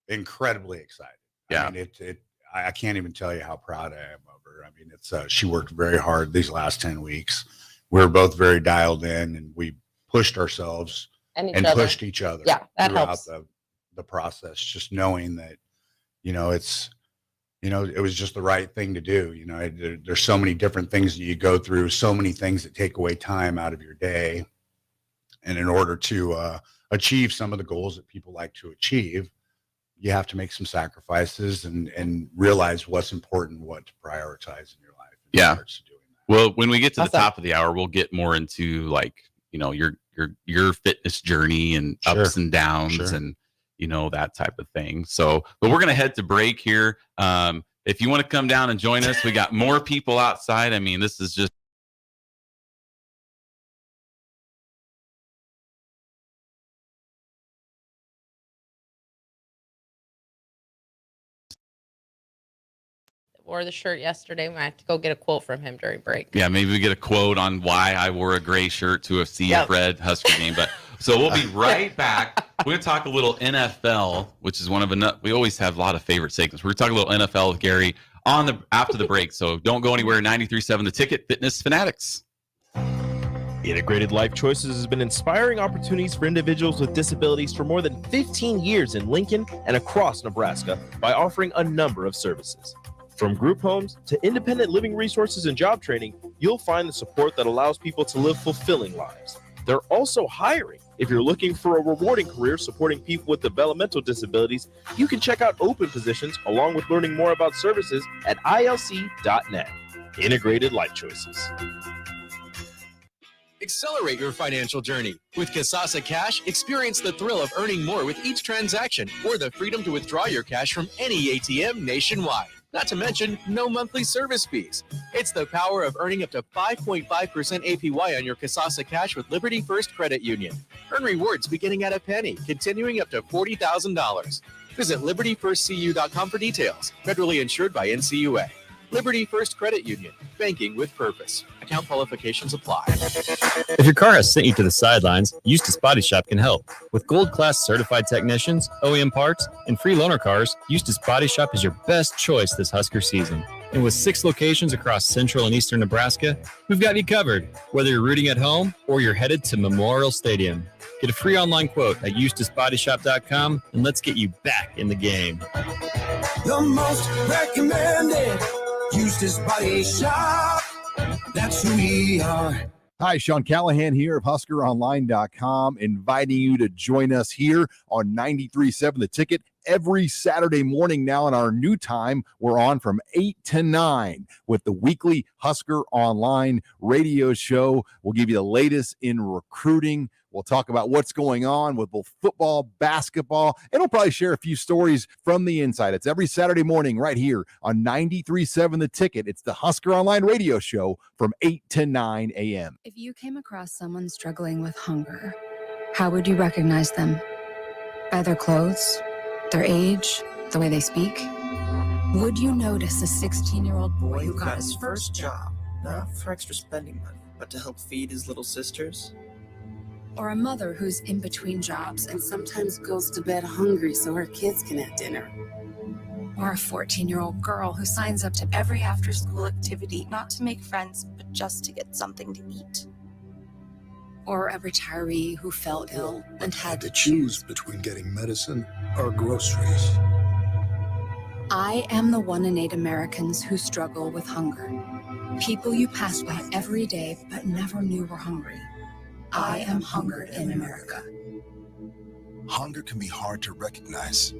incredibly excited. Yeah. I mean, I can't even tell you how proud I am of her. I mean, she worked very hard these last 10 weeks. We were both very dialed in, and we pushed ourselves and pushed each other that throughout helps. the process, just knowing that, it was just the right thing to do. There's so many different things that you go through, so many things that take away time out of your day. And in order to achieve some of the goals that people like to achieve, you have to make some sacrifices and realize what's important, what to prioritize in your life. Yeah. Well, when we get to the top of the hour, we'll get more into your fitness journey and ups and downs and that type of thing. So, but we're gonna head to break here. If you want to come down and join us, we got more people outside. I mean, this is just wore the shirt yesterday. We might have to go get a quote from him during break. Yeah, maybe we get a quote on why I wore a gray shirt to a CF Red Husker game. But so we'll be right back. We're gonna talk a little NFL, which is we always have a lot of favorite segments. We're gonna talk a little NFL with Gary after the break. So don't go anywhere. 93.7 The Ticket, Fitness Fanatics. Integrated Life Choices has been inspiring opportunities for individuals with disabilities for more than 15 years in Lincoln and across Nebraska by offering a number of services. From group homes to independent living resources and job training, you'll find the support that allows people to live fulfilling lives. They're also hiring. If you're looking for a rewarding career supporting people with developmental disabilities, you can check out open positions along with learning more about services at ilc.net. Integrated Life Choices. Accelerate your financial journey. With Kasasa Cash, experience the thrill of earning more with each transaction or the freedom to withdraw your cash from any ATM nationwide. Not to mention, no monthly service fees. It's the power of earning up to 5.5% APY on your Kasasa Cash with Liberty First Credit Union. Earn rewards beginning at a penny, continuing up to $40,000. Visit libertyfirstcu.com for details. Federally insured by NCUA. Liberty First Credit Union. Banking with purpose. Account qualifications apply. If your car has sent you to the sidelines, Eustace Body Shop can help. With gold-class certified technicians, OEM parts, and free loaner cars, Eustace Body Shop is your best choice this Husker season. And with 6 locations across central and eastern Nebraska, we've got you covered, whether you're rooting at home or you're headed to Memorial Stadium. Get a free online quote at EustaceBodyShop.com, and let's get you back in the game. The most recommended Eustace Body Shop. That's who we are. Hi, Sean Callahan here of HuskerOnline.com, inviting you to join us here on 93.7 The Ticket every Saturday morning now in our new time. We're on from 8 to 9 with the weekly Husker Online radio show. We'll give you the latest in recruiting. We'll talk about what's going on with both football, basketball, and we'll probably share a few stories from the inside. It's every Saturday morning right here on 93.7 The Ticket. It's the Husker Online radio show from 8 to 9 a.m. If you came across someone struggling with hunger, how would you recognize them? By their clothes, their age, the way they speak? Would you notice a 16-year-old boy who got his first job, not for extra spending money, but to help feed his little sisters? Or a mother who's in between jobs and sometimes goes to bed hungry so her kids can have dinner? Or a 14-year-old girl who signs up to every after-school activity, not to make friends, but just to get something to eat? Or a retiree who fell ill and had to choose between getting medicine or groceries. I am the 1 in 8 Americans who struggle with hunger. People you pass by every day but never knew were hungry. I am hunger in America. Hunger can be hard to recognize.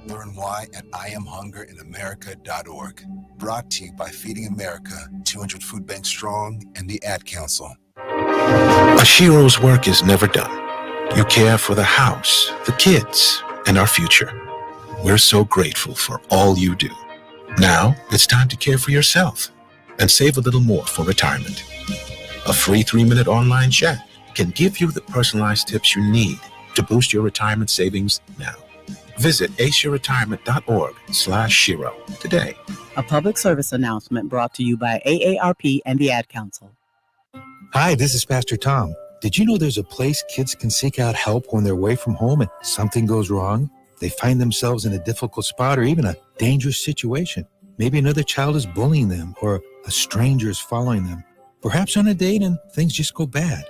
Learn why at IamHungerInAmerica.org. Brought to you by Feeding America, 200 Food Banks Strong, and the Ad Council. A Shiro's work is never done. You care for the house, the kids, and our future. We're so grateful for all you do. Now it's time to care for yourself and save a little more for retirement. A free 3-minute online chat can give you the personalized tips you need to boost your retirement savings now. Visit aceyourretirement.org/Shiro today. A public service announcement brought to you by AARP and the Ad Council. Hi, this is Pastor Tom. Did you know there's a place kids can seek out help when they're away from home and something goes wrong? They find themselves in a difficult spot or even a dangerous situation. Maybe another child is bullying them or a stranger is following them. Perhaps on a date and things just go bad.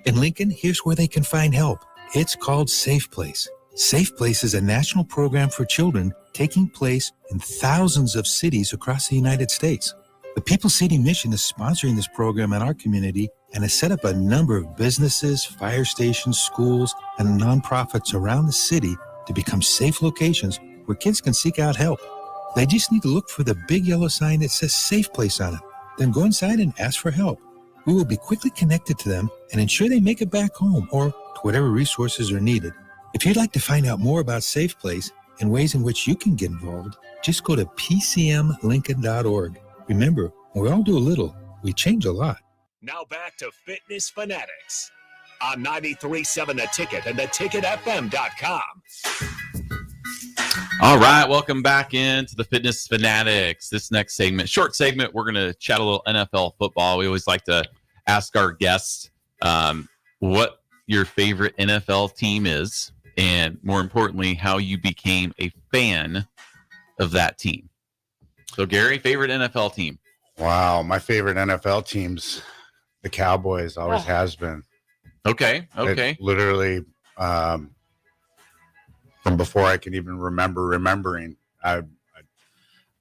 In Lincoln, here's where they can find help. It's called Safe Place. Safe Place is a national program for children taking place in thousands of cities across the United States. The People City Mission is sponsoring this program in our community and has set up a number of businesses, fire stations, schools, and nonprofits around the city to become safe locations where kids can seek out help. They just need to look for the big yellow sign that says Safe Place on it. Then go inside and ask for help. We will be quickly connected to them and ensure they make it back home or to whatever resources are needed. If you'd like to find out more about Safe Place and ways in which you can get involved, just go to pcmlincoln.org. Remember, when we all do a little, we change a lot. Now back to Fitness Fanatics on 93.7 The Ticket and theticketfm.com. All right, welcome back into the Fitness Fanatics. This next segment, short segment, we're going to chat a little NFL football. We always like to ask our guests what your favorite NFL team is, and more importantly, how you became a fan of that team. So, Gary, favorite NFL team? Wow, my favorite NFL team's the Cowboys. Always has been. Okay. It literally, from before I could even remembering, I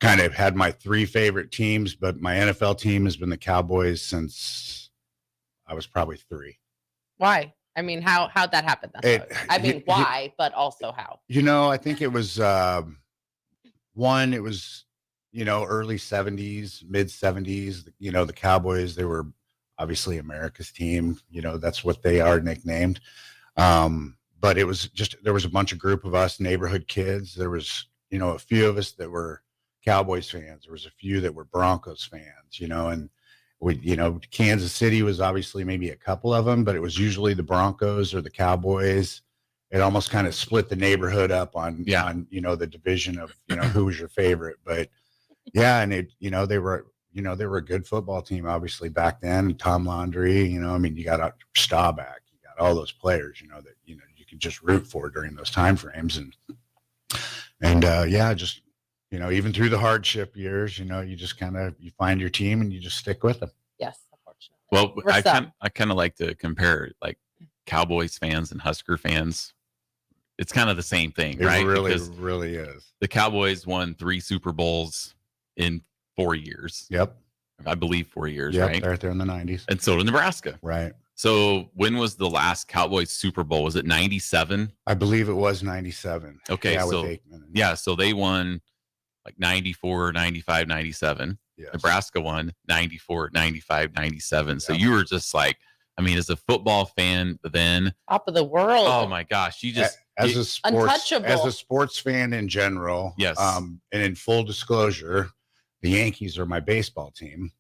kind of had my 3 favorite teams, but my NFL team has been the Cowboys since I was probably 3. Why? I mean, how'd that happen? Why, but also how? I think it was one. It was early 70s, mid 70s. The Cowboys. They were obviously America's team. That's what they are nicknamed. But it was just, there was a bunch of group of us neighborhood kids. There was, a few of us that were Cowboys fans. There was a few that were Broncos fans, and we, Kansas City was obviously maybe a couple of them, but it was usually the Broncos or the Cowboys. It almost kind of split the neighborhood up on the division of, who was your favorite. But yeah, and they were a good football team, obviously back then. Tom Landry, you got Staubach, you got all those players, that, you could just root for during those time frames. And just, even through the hardship years, you just you find your team and you just stick with them. Yes, unfortunately. Well, I kind of like to compare like Cowboys fans and Husker fans. It's kind of the same thing, right? It really is. The Cowboys won 3 Super Bowls in 4 years. Yep. I believe 4 years, yep, right? Right there in the 90s. And so did Nebraska. Right. So when was the last Cowboys Super Bowl? Was it 97? I believe it was 97. Okay. Yeah, so they won like 94, 95, 97. Yes. Nebraska won 94, 95, 97. So you were just like, as a football fan then. Top of the world. Oh my gosh. You just untouchable. As a sports fan in general. Yes. And in full disclosure, the Yankees are my baseball team.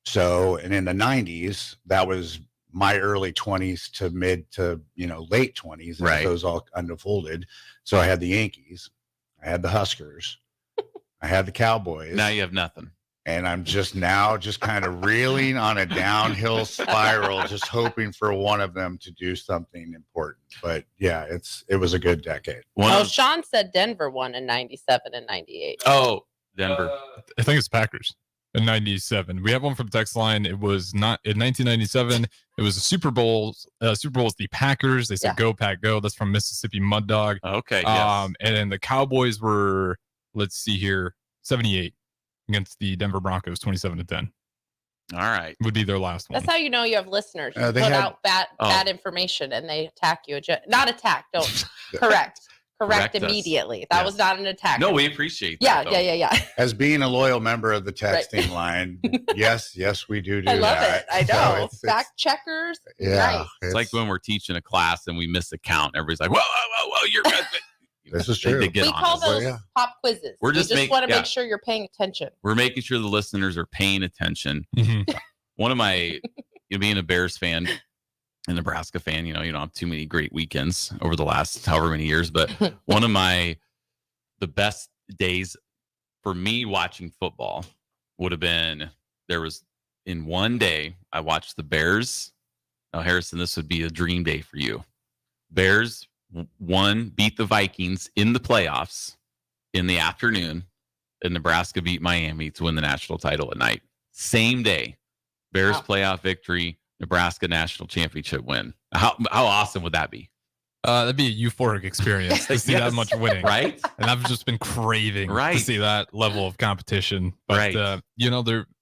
So, and in the 90s, that was my early 20s to mid to, late 20s. Right. Those all unfolded. So I had the Yankees, I had the Huskers, I had the Cowboys. Now you have nothing. And I'm just kind of reeling on a downhill spiral, just hoping for one of them to do something important. But yeah, it was a good decade. Sean said Denver won in 97 and 98. Oh, Denver. I think it's Packers in 97. We have one from text line. It was not in 1997. It was a Super Bowl. Super Bowl is the Packers. They said go Pack go. That's from Mississippi Mud Dog. Okay. Yes. And then the Cowboys were, let's see here, 78 against the Denver Broncos, 27-10. All right. Would be their last one. That's how you know you have listeners. You they put had- out bad information and they attack you. Not attack. Don't correct. Correct us. immediately. That was not an attack. No, we appreciate that. Yeah. As being a loyal member of the texting line, yes, we do I love that. it. I So know. it's- Fact checkers. Yeah. Nice. It's like when we're teaching a class and we miss a count. Everybody's like, whoa, you're good. This is true. They get We on call us. those pop quizzes. We're We just want to yeah. make sure you're paying attention. We're making sure the listeners are paying attention. One of my, being a Bears fan, a Nebraska fan, you don't have too many great weekends over the last however many years, but one of the best days for me watching football would have been, there was in one day, I watched the Bears. Now, Harrison, this would be a dream day for you. Bears beat the Vikings in the playoffs in the afternoon, and Nebraska beat Miami to win the national title at night. Same day, Bears playoff victory, Nebraska national championship win. How awesome would that be? That'd be a euphoric experience to see that much winning, right? And I've just been craving to see that level of competition. But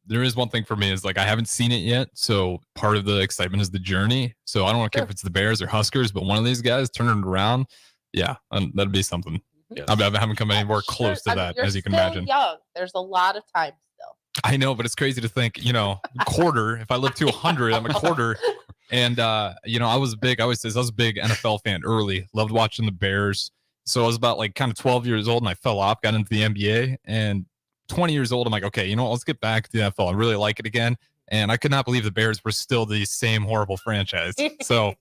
there is one thing for me is like I haven't seen it yet, so part of the excitement is the journey. So I don't want to care if it's the Bears or Huskers, but one of these guys turning it around, that'd be something. Yes. I haven't come anywhere close to that, as you can imagine. Young. There's a lot of time still. I know, but it's crazy to think, quarter. If I live to 100, I'm a quarter. And I was a big NFL fan early. Loved watching the Bears. So I was about like kind of 12 years old and I fell off, got into the NBA. And 20 years old, I'm like, okay, let's get back to the NFL. I really like it again. And I could not believe the Bears were still the same horrible franchise. So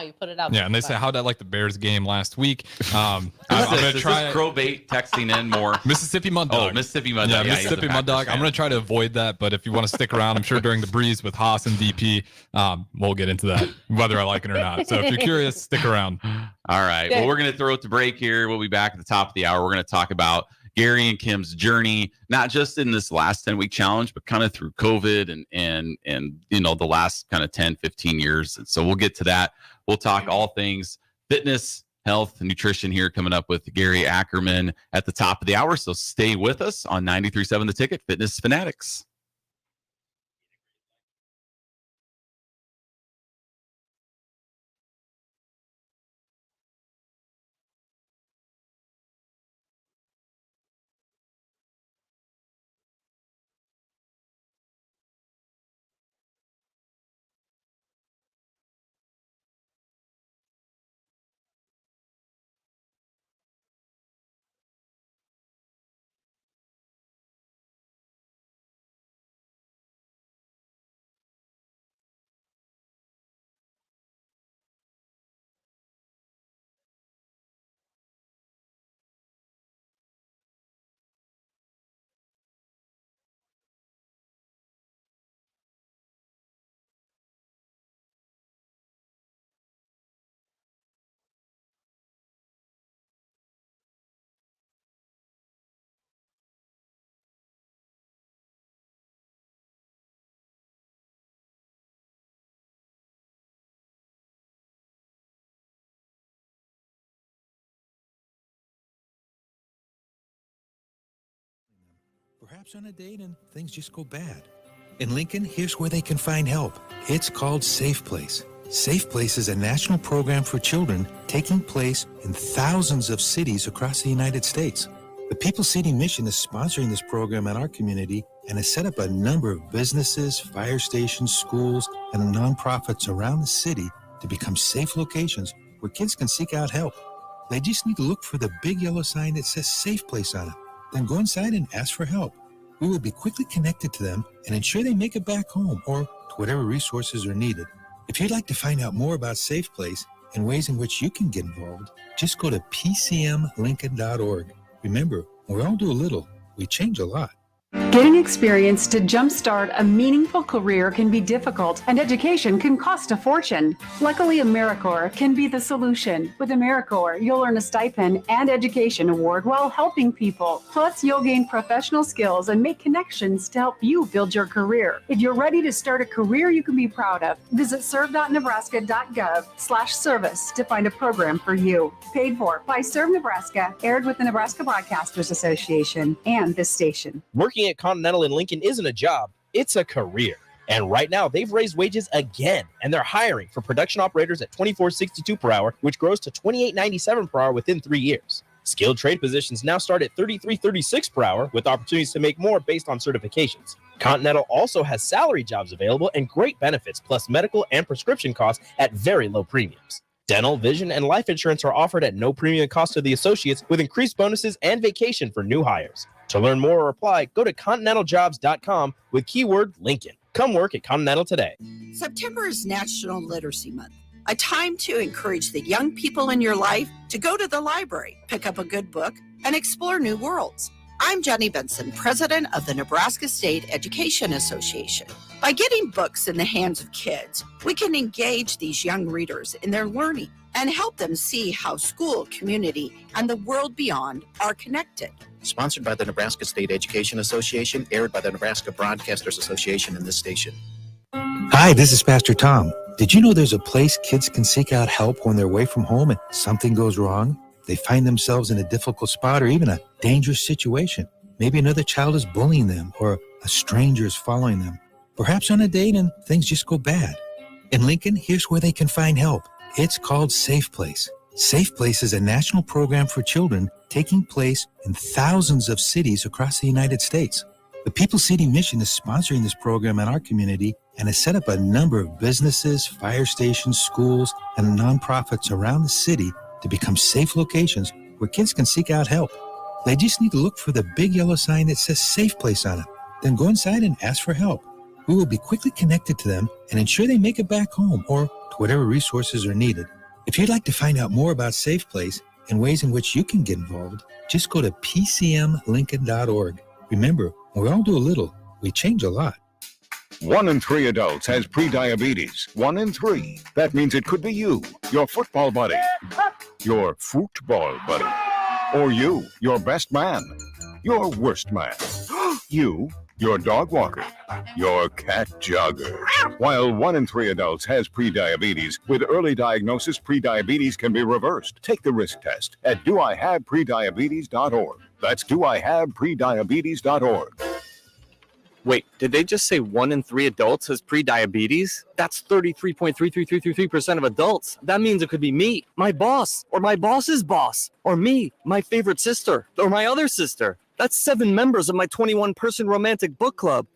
You put it out. yeah, and they say, how'd I like the Bears game last week? I'm gonna try Crowbait texting in more. Mississippi Mud Dog. Oh, Mississippi Mud Dog. Yeah, Mississippi Mud Dog. I'm gonna try to avoid that, but if you want to stick around, I'm sure during the breeze with Haas and DP, we'll get into that, whether I like it or not. So if you're curious, stick around. All right. Well, we're gonna throw it to break here. We'll be back at the top of the hour. We're gonna talk about Gary and Kim's journey, not just in this last 10-week challenge, but kind of through COVID and the last kind of 10, 15 years. And so we'll get to that. We'll talk all things fitness, health, and nutrition here coming up with Gary Ackerman at the top of the hour. So stay with us on 93.7 The Ticket, Fitness Fanatics. Perhaps on a date and things just go bad. In Lincoln, here's where they can find help. It's called Safe Place. Safe Place is a national program for children taking place in thousands of cities across the United States. The People City Mission is sponsoring this program in our community and has set up a number of businesses, fire stations, schools, and nonprofits around the city to become safe locations where kids can seek out help. They just need to look for the big yellow sign that says Safe Place on it. Then go inside and ask for help. We will be quickly connected to them and ensure they make it back home or to whatever resources are needed. If you'd like to find out more about Safe Place and ways in which you can get involved, just go to pcmlincoln.org. Remember, we all do a little, we change a lot. Getting experience to jumpstart a meaningful career can be difficult, and education can cost a fortune. Luckily, AmeriCorps can be the solution. With AmeriCorps, you'll earn a stipend and education award while helping people. Plus, you'll gain professional skills and make connections to help you build your career. If you're ready to start a career you can be proud of, visit serve.nebraska.gov/service to find a program for you. Paid for by Serve Nebraska, aired with the Nebraska Broadcasters Association and this station. Working at Continental in Lincoln isn't a job, it's a career. And right now, they've raised wages again, and they're hiring for production operators at $24.62 per hour, which grows to $28.97 per hour within 3 years. Skilled trade positions now start at $33.36 per hour, with opportunities to make more based on certifications. Continental also has salary jobs available and great benefits, plus medical and prescription costs at very low premiums. Dental, vision, and life insurance are offered at no premium cost to the associates, with increased bonuses and vacation for new hires. To learn more or apply, go to continentaljobs.com with keyword Lincoln. Come work at Continental today. September is National Literacy Month, a time to encourage the young people in your life to go to the library, pick up a good book, and explore new worlds. I'm Jenny Benson, president of the Nebraska State Education Association. By getting books in the hands of kids, we can engage these young readers in their learning and help them see how school, community, and the world beyond are connected. Sponsored by the Nebraska State Education Association, aired by the Nebraska Broadcasters Association and this station. Hi, this is Pastor Tom. Did you know there's a place kids can seek out help when they're away from home and something goes wrong? They find themselves in a difficult spot or even a dangerous situation. Maybe another child is bullying them or a stranger is following them. Perhaps on a date and things just go bad. In Lincoln, here's where they can find help. It's called Safe Place. Safe Place is a national program for children taking place in thousands of cities across the United States. The People City Mission is sponsoring this program in our community and has set up a number of businesses, fire stations, schools, and nonprofits around the city to become safe locations where kids can seek out help. They just need to look for the big yellow sign that says Safe Place on it. Then go inside and ask for help. We will be quickly connected to them and ensure they make it back home or to whatever resources are needed. If you'd like to find out more about Safe Place and ways in which you can get involved, just go to pcmlincoln.org. Remember, when we all do a little, we change a lot. 1 in 3 adults has prediabetes. 1 in 3. That means it could be you, your football buddy, your football buddy, or you, your best man, your worst man, you, your dog walker, your cat jogger. While 1 in 3 adults has prediabetes, with early diagnosis, prediabetes can be reversed. Take the risk test at doihaveprediabetes.org. That's doihaveprediabetes.org. Wait, did they just say 1 in 3 adults has prediabetes? That's 33.33333% of adults. That means it could be me, my boss, or my boss's boss, or me, my favorite sister, or my other sister. That's 7 members of my 21-person romantic book club.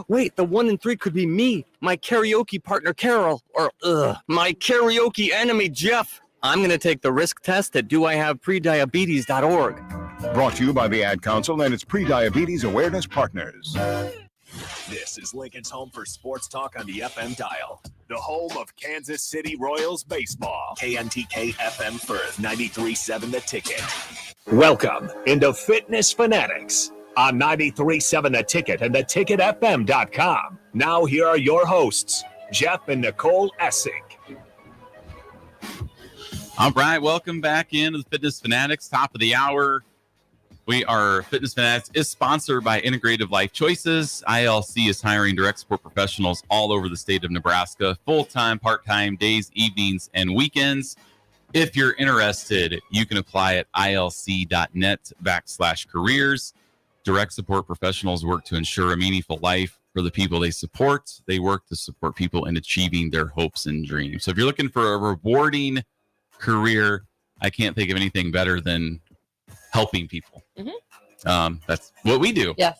Wait, the 1 in 3 could be me, my karaoke partner Carol, or my karaoke enemy Jeff. I'm going to take the risk test at doihaveprediabetes.org. Brought to you by the Ad Council and its Prediabetes Awareness Partners. This is Lincoln's home for sports talk on the FM dial. The home of Kansas City Royals baseball. KNTK FM Firth, 93.7 The Ticket. Welcome into Fitness Fanatics on 93.7 The Ticket and theticketfm.com. Now here are your hosts, Jeff and Nicole Essig. All right, welcome back into the Fitness Fanatics, top of the hour. We are Fitness Fanatics is sponsored by Integrative Life Choices. ILC is hiring direct support professionals all over the state of Nebraska, full-time, part-time, days, evenings, and weekends. If you're interested, you can apply at ilc.net/careers. Direct support professionals work to ensure a meaningful life for the people they support. They work to support people in achieving their hopes and dreams. So if you're looking for a rewarding career, I can't think of anything better than helping people. Mm-hmm. That's what we do. Yes.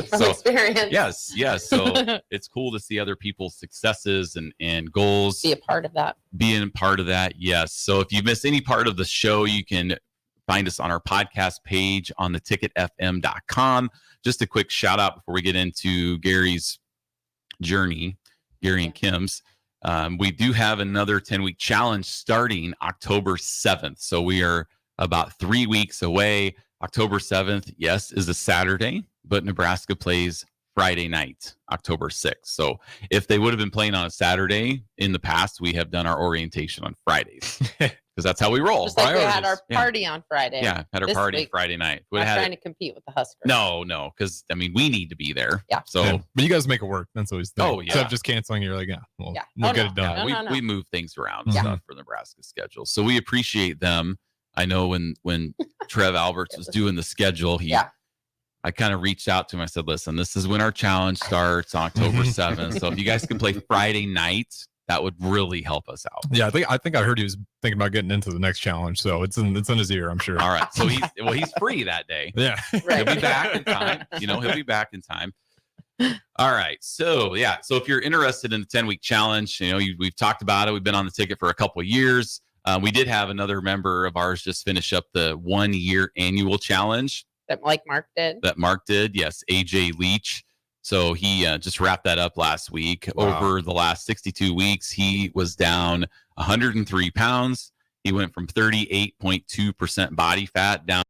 From experience. Yes. So it's cool to see other people's successes and goals. Be a part of that. Yes. So if you miss any part of the show, you can find us on our podcast page on theticketfm.com. Just a quick shout out before we get into Gary's journey, Gary and Kim's. We do have another 10-week challenge starting October 7th. So we are about 3 weeks away. October 7th, yes, is a Saturday. but Nebraska plays Friday night, October 6th. So if they would have been playing on a Saturday in the past, we have done our orientation on Fridays because that's how we roll. Just like we had our party on Friday. Yeah, had our this party week. Friday night. Not trying to compete with the Huskers. No, because I mean we need to be there. Yeah. So, but you guys make it work. That's always the thing. Oh, yeah. Instead of just canceling, you're like, we'll get it done. We move things around and stuff for Nebraska's schedule. So we appreciate them. I know when Trev Alberts was doing the schedule, I kind of reached out to him. I said, listen, this is when our challenge starts, October 7th. So if you guys can play Friday night, that would really help us out. Yeah, I think I heard he was thinking about getting into the next challenge. So it's in his ear, I'm sure. All right. So he's free that day. Yeah. He'll be back in time. He'll be back in time. All right. So so if you're interested in the 10-week challenge, we've talked about it. We've been on the ticket for a couple of years. We did have another member of ours just finish up the 1-year annual challenge. That Mark did. Yes. AJ Leach. So he just wrapped that up last week. Wow. Over the last 62 weeks, he was down 103 pounds. He went from 38.2% body fat down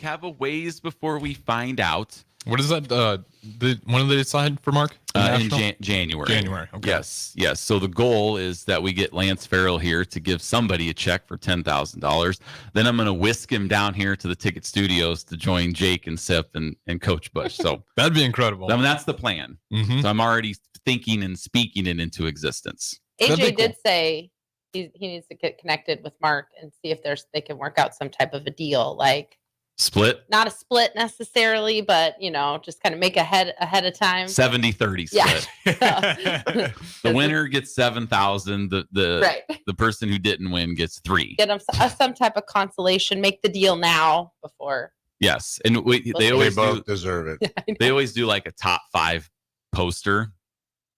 have a ways before we find out. What is that? When did they decide for Mark? In January. January. Okay. Yes. So the goal is that we get Lance Farrell here to give somebody a check for $10,000. Then I'm going to whisk him down here to the Ticket Studios to join Jake and Sip and Coach Bush. So that'd be incredible. I mean, that's the plan. Mm-hmm. So I'm already thinking and speaking it into existence. AJ did say he needs to get connected with Mark and see if they can work out some type of a deal, like split. Not a split necessarily, but just kind of make ahead of time. 70-30 split. Yeah. The winner gets 7,000. The person who didn't win gets 3. Get them some type of consolation. Make the deal now before. Yes, and they always both deserve it. They always do like a top 5 poster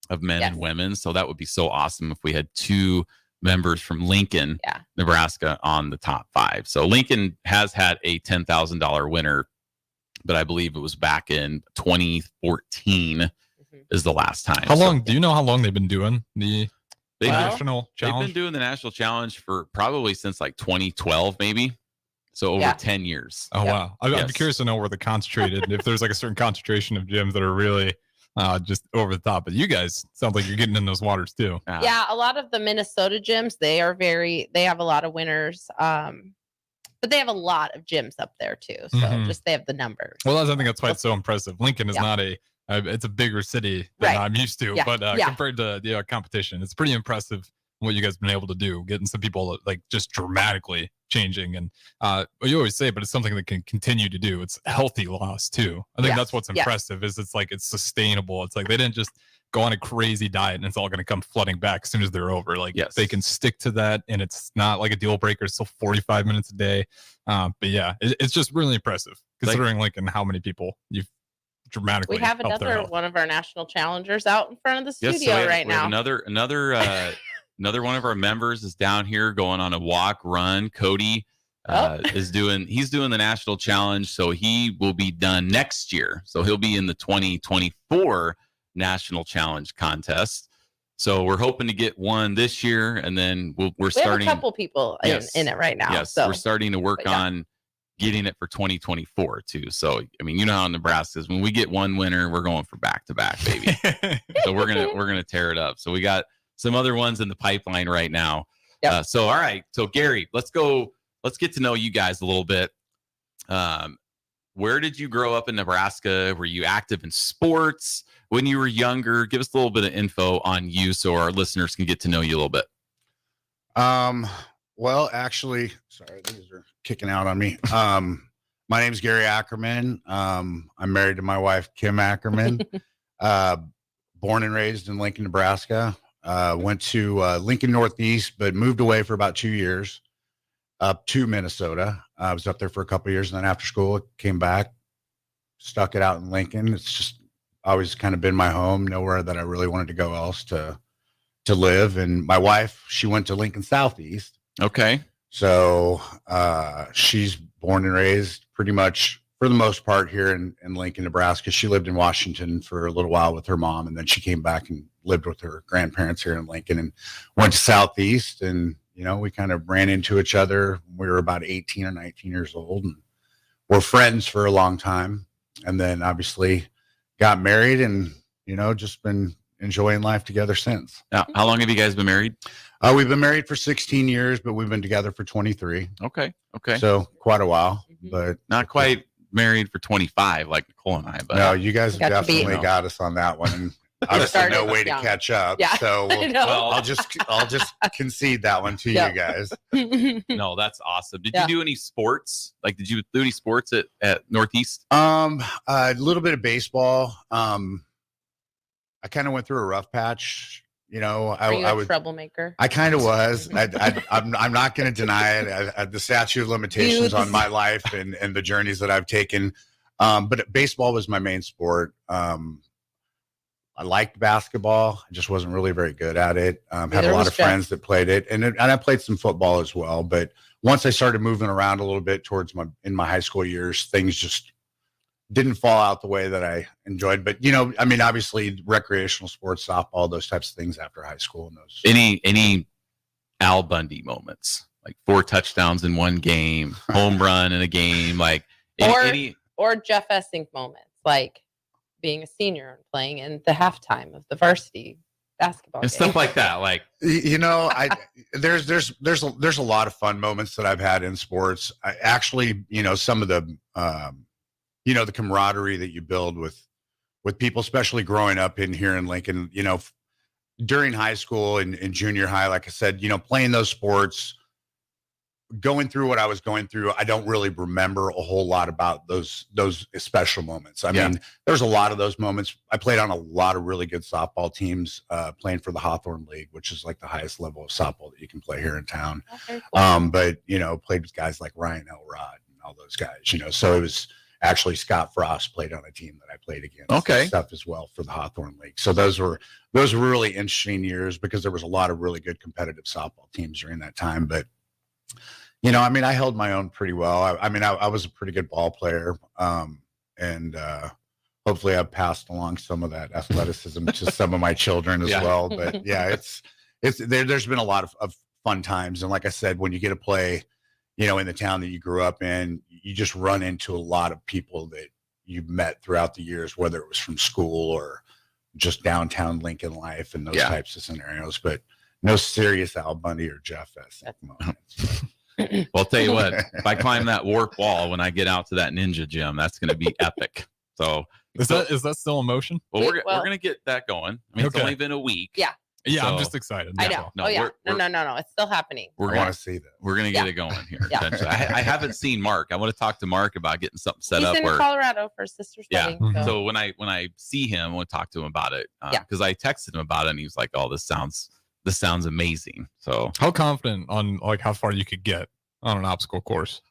of men and women. So that would be so awesome if we had 2 members from Lincoln, Nebraska on the top 5. So Lincoln has had a $10,000 winner, but I believe it was back in 2014 is the last time. Do you know how long they've been doing the national challenge? They've been doing the national challenge for probably since like 2012, maybe. So over 10 years. Oh, wow. I'd be curious to know where they're concentrated. If there's like a certain concentration of gyms that are really just over the top. But you guys sound like you're getting in those waters too. Yeah, a lot of the Minnesota gyms, they have a lot of winners. But they have a lot of gyms up there too. So they have the numbers. Well, I think that's why it's so impressive. Lincoln is not it's a bigger city than I'm used to, but compared to the competition, it's pretty impressive what you guys have been able to do, getting some people like just dramatically changing. And you always say, but it's something that can continue to do. It's healthy loss too. I think that's what's impressive is it's like, it's sustainable. It's like, they didn't just go on a crazy diet and it's all going to come flooding back as soon as they're over. Like they can stick to that and it's not like a deal breaker. It's still 45 minutes a day. But yeah, it's just really impressive considering like how many people you've dramatically. We have another one of our national challengers out in front of the studio right now. Another one of our members is down here going on a walk run. Cody he's doing the national challenge, so he will be done next year. So he'll be in the 2024 national challenge contest. So we're hoping to get one this year, and then we're starting. We have a couple people in it right now. Yes, so we're starting to work on getting it for 2024 too. So I mean, you know how Nebraska is. When we get one winner, we're going for back to back, baby. So we're gonna tear it up. So we got some other ones in the pipeline right now. Yep. So, all right. So, Gary, let's get to know you guys a little bit. Where did you grow up in Nebraska? Were you active in sports when you were younger? Give us a little bit of info on you so our listeners can get to know you a little bit. Well, actually, sorry, these are kicking out on me. My name's Gary Ackerman. I'm married to my wife, Kim Ackerman. Born and raised in Lincoln, Nebraska. Went to Lincoln Northeast, but moved away for about 2 years up to Minnesota. I was up there for a couple of years, and then after school, came back, stuck it out in Lincoln. It's just always kind of been my home, nowhere that I really wanted to go else to live. And my wife, she went to Lincoln Southeast. Okay. So she's born and raised pretty much for the most part here in Lincoln, Nebraska. She lived in Washington for a little while with her mom, and then she came back and lived with her grandparents here in Lincoln and went to Southeast. And, we kind of ran into each other. We were about 18 or 19 years old, and we're friends for a long time. And then obviously got married and, just been enjoying life together since. Now, how long have you guys been married? We've been married for 16 years, but we've been together for 23. Okay. So quite a while, but not quite married for 25 like Nicole and I. But no, you guys Got to definitely be- got us on that one. And obviously no way to young. catch up. Yeah, So I know. I'll just concede that one to Yep. you guys. no, that's awesome. Did Yeah. you do any sports? Like, did you do any sports at Northeast? A little bit of baseball. I kind of went through a rough patch. Are you I a would. troublemaker? I kind of was. I'm not going to deny it. The statute of limitations on my life and the journeys that I've taken. But baseball was my main sport. I liked basketball. I just wasn't really very good at it. Had Neither a lot was of Jeff. friends that played it, and I played some football as well. But once I started moving around a little bit towards in my high school years, things just didn't fall out the way that I enjoyed. But obviously recreational sports, softball, those types of things after high school. And those. Any Al Bundy moments, like 4 touchdowns in one game, home run in a game, like any or Jeff Essink moments, like being a senior and playing in the halftime of the varsity basketball and game. stuff like that. Like, There's a lot of fun moments that I've had in sports. I actually, some of the the camaraderie that you build with people, especially growing up here in Lincoln, during high school and junior high, like I said, playing those sports, going through what I was going through, I don't really remember a whole lot about those special moments. I mean, there's a lot of those moments. I played on a lot of really good softball teams, playing for the Hawthorne League, which is like the highest level of softball that you can play here in town. Okay, cool. But played with guys like Ryan Elrod and all those guys, so it was actually Scott Frost played on a team that I played against. Okay. And stuff as well for the Hawthorne League. So those were really interesting years because there was a lot of really good competitive softball teams during that time. But I held my own pretty well. I was a pretty good ball player. And hopefully I've passed along some of that athleticism to some of my children as well. But yeah, there's been a lot of fun times. And like I said, when you get to play, in the town that you grew up in, you just run into a lot of people that you've met throughout the years, whether it was from school or just downtown Lincoln life and those types of scenarios. But no serious Al Bundy or Jeff Essink moments. well, I'll tell you what, if I climb that warp wall when I get out to that ninja gym, that's going to be epic. So is that still in motion? Well, we're going to get that going. I mean, It's only been a week. Yeah. Yeah, I'm So- just excited. I that's know. all. No, Oh yeah. we're- No. It's still happening. We're I gonna want to see that. we're gonna get it going here. Yeah. eventually. I haven't seen Mark. I want to talk to Mark about getting something set He's up in where Colorado for his sister's wedding. Mhm. So when I see him, I want to talk to him about it. Yeah. Because I texted him about it, and he was like, "Oh, this sounds amazing." So How confident on like how far you could get on an obstacle course?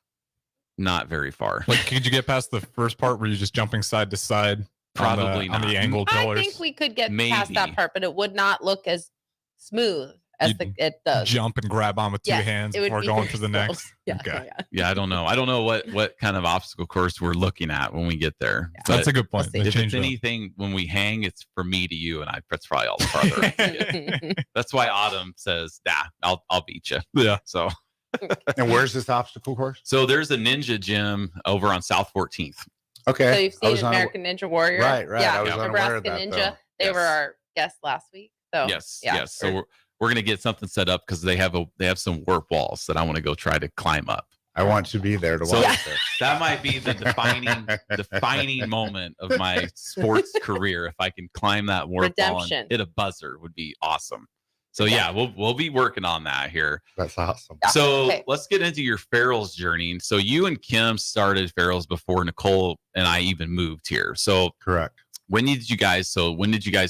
not very far. Like, could you get past the first part where you're just jumping side to side? Probably on not. the angled I pillars. think we could get past Maybe. that part, but it would not look as smooth as You'd it does. jump and grab on with two Yes, hands it would before be going very to the slow. next. Yeah, Okay. yeah. Yeah, I don't know. I don't know what kind of obstacle course we're looking at when we get there. Yeah. That's But a good point. We'll They if changed it's it up. anything, when we hang, it's from me to you, and that's probably all the farther. That's why Autumn says, "Nah, I'll beat you." Yeah. So And where's this obstacle course? there's a ninja gym over on South 14th. Okay. So you've I was seen unaware- American Ninja Warrior, Right. Yeah, I was unaware of Nebraska that, Ninja. though. They were Yes. our guest last week. So Yes, yeah, yes. So we're gonna get something set up because they have some warp walls that I want to go try to climb up. I want to be there to So watch it. that might be the defining moment of my sports career. If I can climb that warp wall Redemption. and hit a buzzer, would be awesome. So yeah, we'll be working on that here. That's awesome. Yeah. So Okay. let's get into your Farrell's journey. So you and Kim started Farrell's before Nicole and I even moved here. So Correct. when did you guys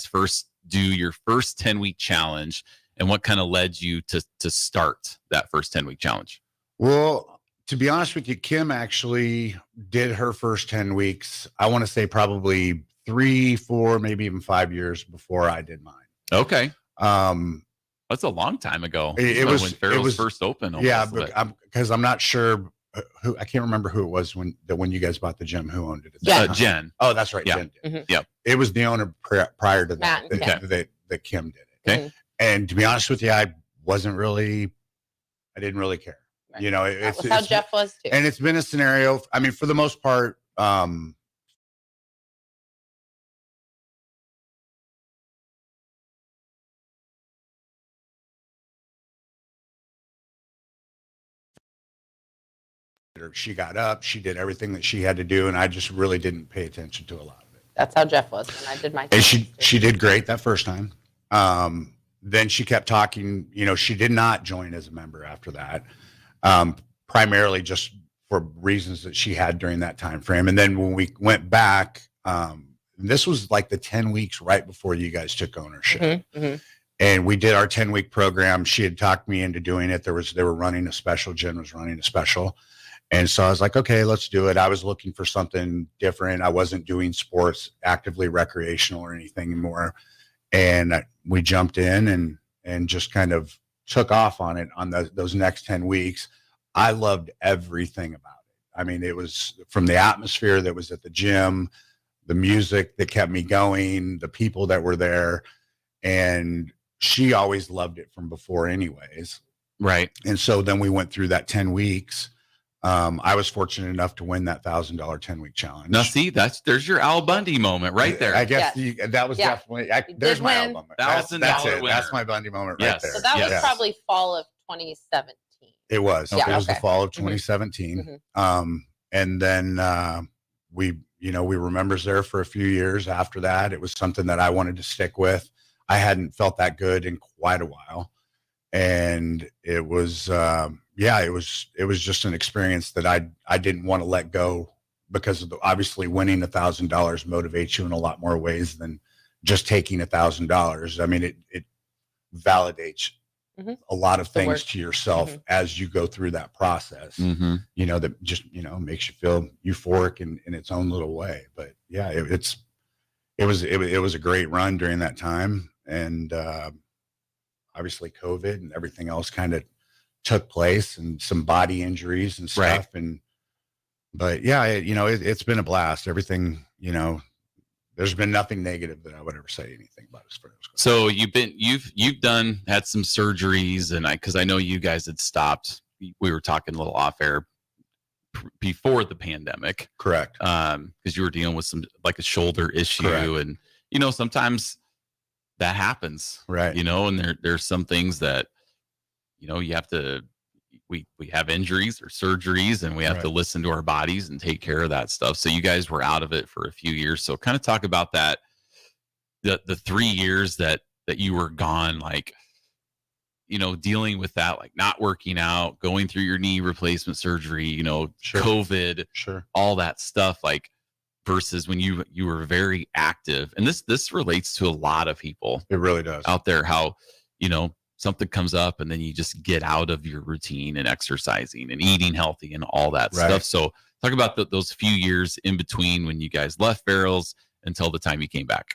first do your first 10-week challenge, and what kind of led you to start that first 10-week challenge? Well, to be honest with you, Kim actually did her first 10 weeks. I want to say probably 3, 4, maybe even 5 years before I did mine. Okay. Um, That's a long time ago. It When was Farrell's it was first opened. Yeah, almost, because I'm not sure who I can't remember who it was when you guys bought the gym. Who owned it? Jen. Oh, that's right. Yeah. Jen did. Mhm. Yep. It was the owner prior to Matt that and that Kim did it. Okay. And to be honest with you, I didn't really care. Right. You know, That was how Jeff was too. and it's been a scenario. I mean, for the most part, she got up, she did everything that she had to do, and I just really didn't pay attention to a lot of it. That's how Jeff was when I did my. And she did great that first time. Then she kept talking. You know, she did not join as a member after that, primarily just for reasons that she had during that time frame. And then when we went back, this was like the 10 weeks right before you guys took ownership. And we did our 10-week program. She had talked me into doing it. They were running a special. Jen was running a special. And so I was like, okay, let's do it. I was looking for something different. I wasn't doing sports actively recreational or anything anymore. And we jumped in and just kind of took off on it on those next 10 weeks. I loved everything about it. I mean, it was from the atmosphere that was at the gym, the music that kept me going, the people that were there. And she always loved it from before anyways. Right. And so then we went through that 10 weeks. I was fortunate enough to win that $1,000 10-week challenge. Now, see, there's your Al Bundy moment right there. I guess that was definitely, there's my Al Bundy. That's it. That's my Bundy moment right there. So that was probably fall of 2017. It was. Yeah, it was the okay. fall of 2017. And then we were members there for a few years after that. It was something that I wanted to stick with. I hadn't felt that good in quite a while. And it was it was just an experience that I didn't want to let go, because of obviously winning $1,000 motivates you in a lot more ways than just taking $1,000. I mean, it validates a lot of things to yourself as you go through that process. You know, that just makes you feel euphoric in its own little way. But yeah, it was a great run during that time, and obviously COVID and everything else kind of took place, and some body injuries and stuff. Right. But yeah, it's been a blast. Everything, there's been nothing negative that I would ever say anything about as far as. So you've had some surgeries, and because I know you guys had stopped. We were talking a little off air before the pandemic. Correct. Because you were dealing with some, like, a shoulder issue. Correct. And sometimes that happens, right? And there's some things that you have to, we have injuries or surgeries, and we have to listen to our bodies and take care of that stuff. So you guys were out of it for a few years. So kind of talk about that, the 3 years that you were gone, like, dealing with that, like not working out, going through your knee replacement surgery, Sure. COVID, Sure. all that stuff, like, versus when you were very active. And this relates to a lot of people. It really does. Out there, how, something comes up and then you just get out of your routine and exercising and eating healthy and all that stuff. So talk about those few years in between when you guys left Barrels until the time you came back.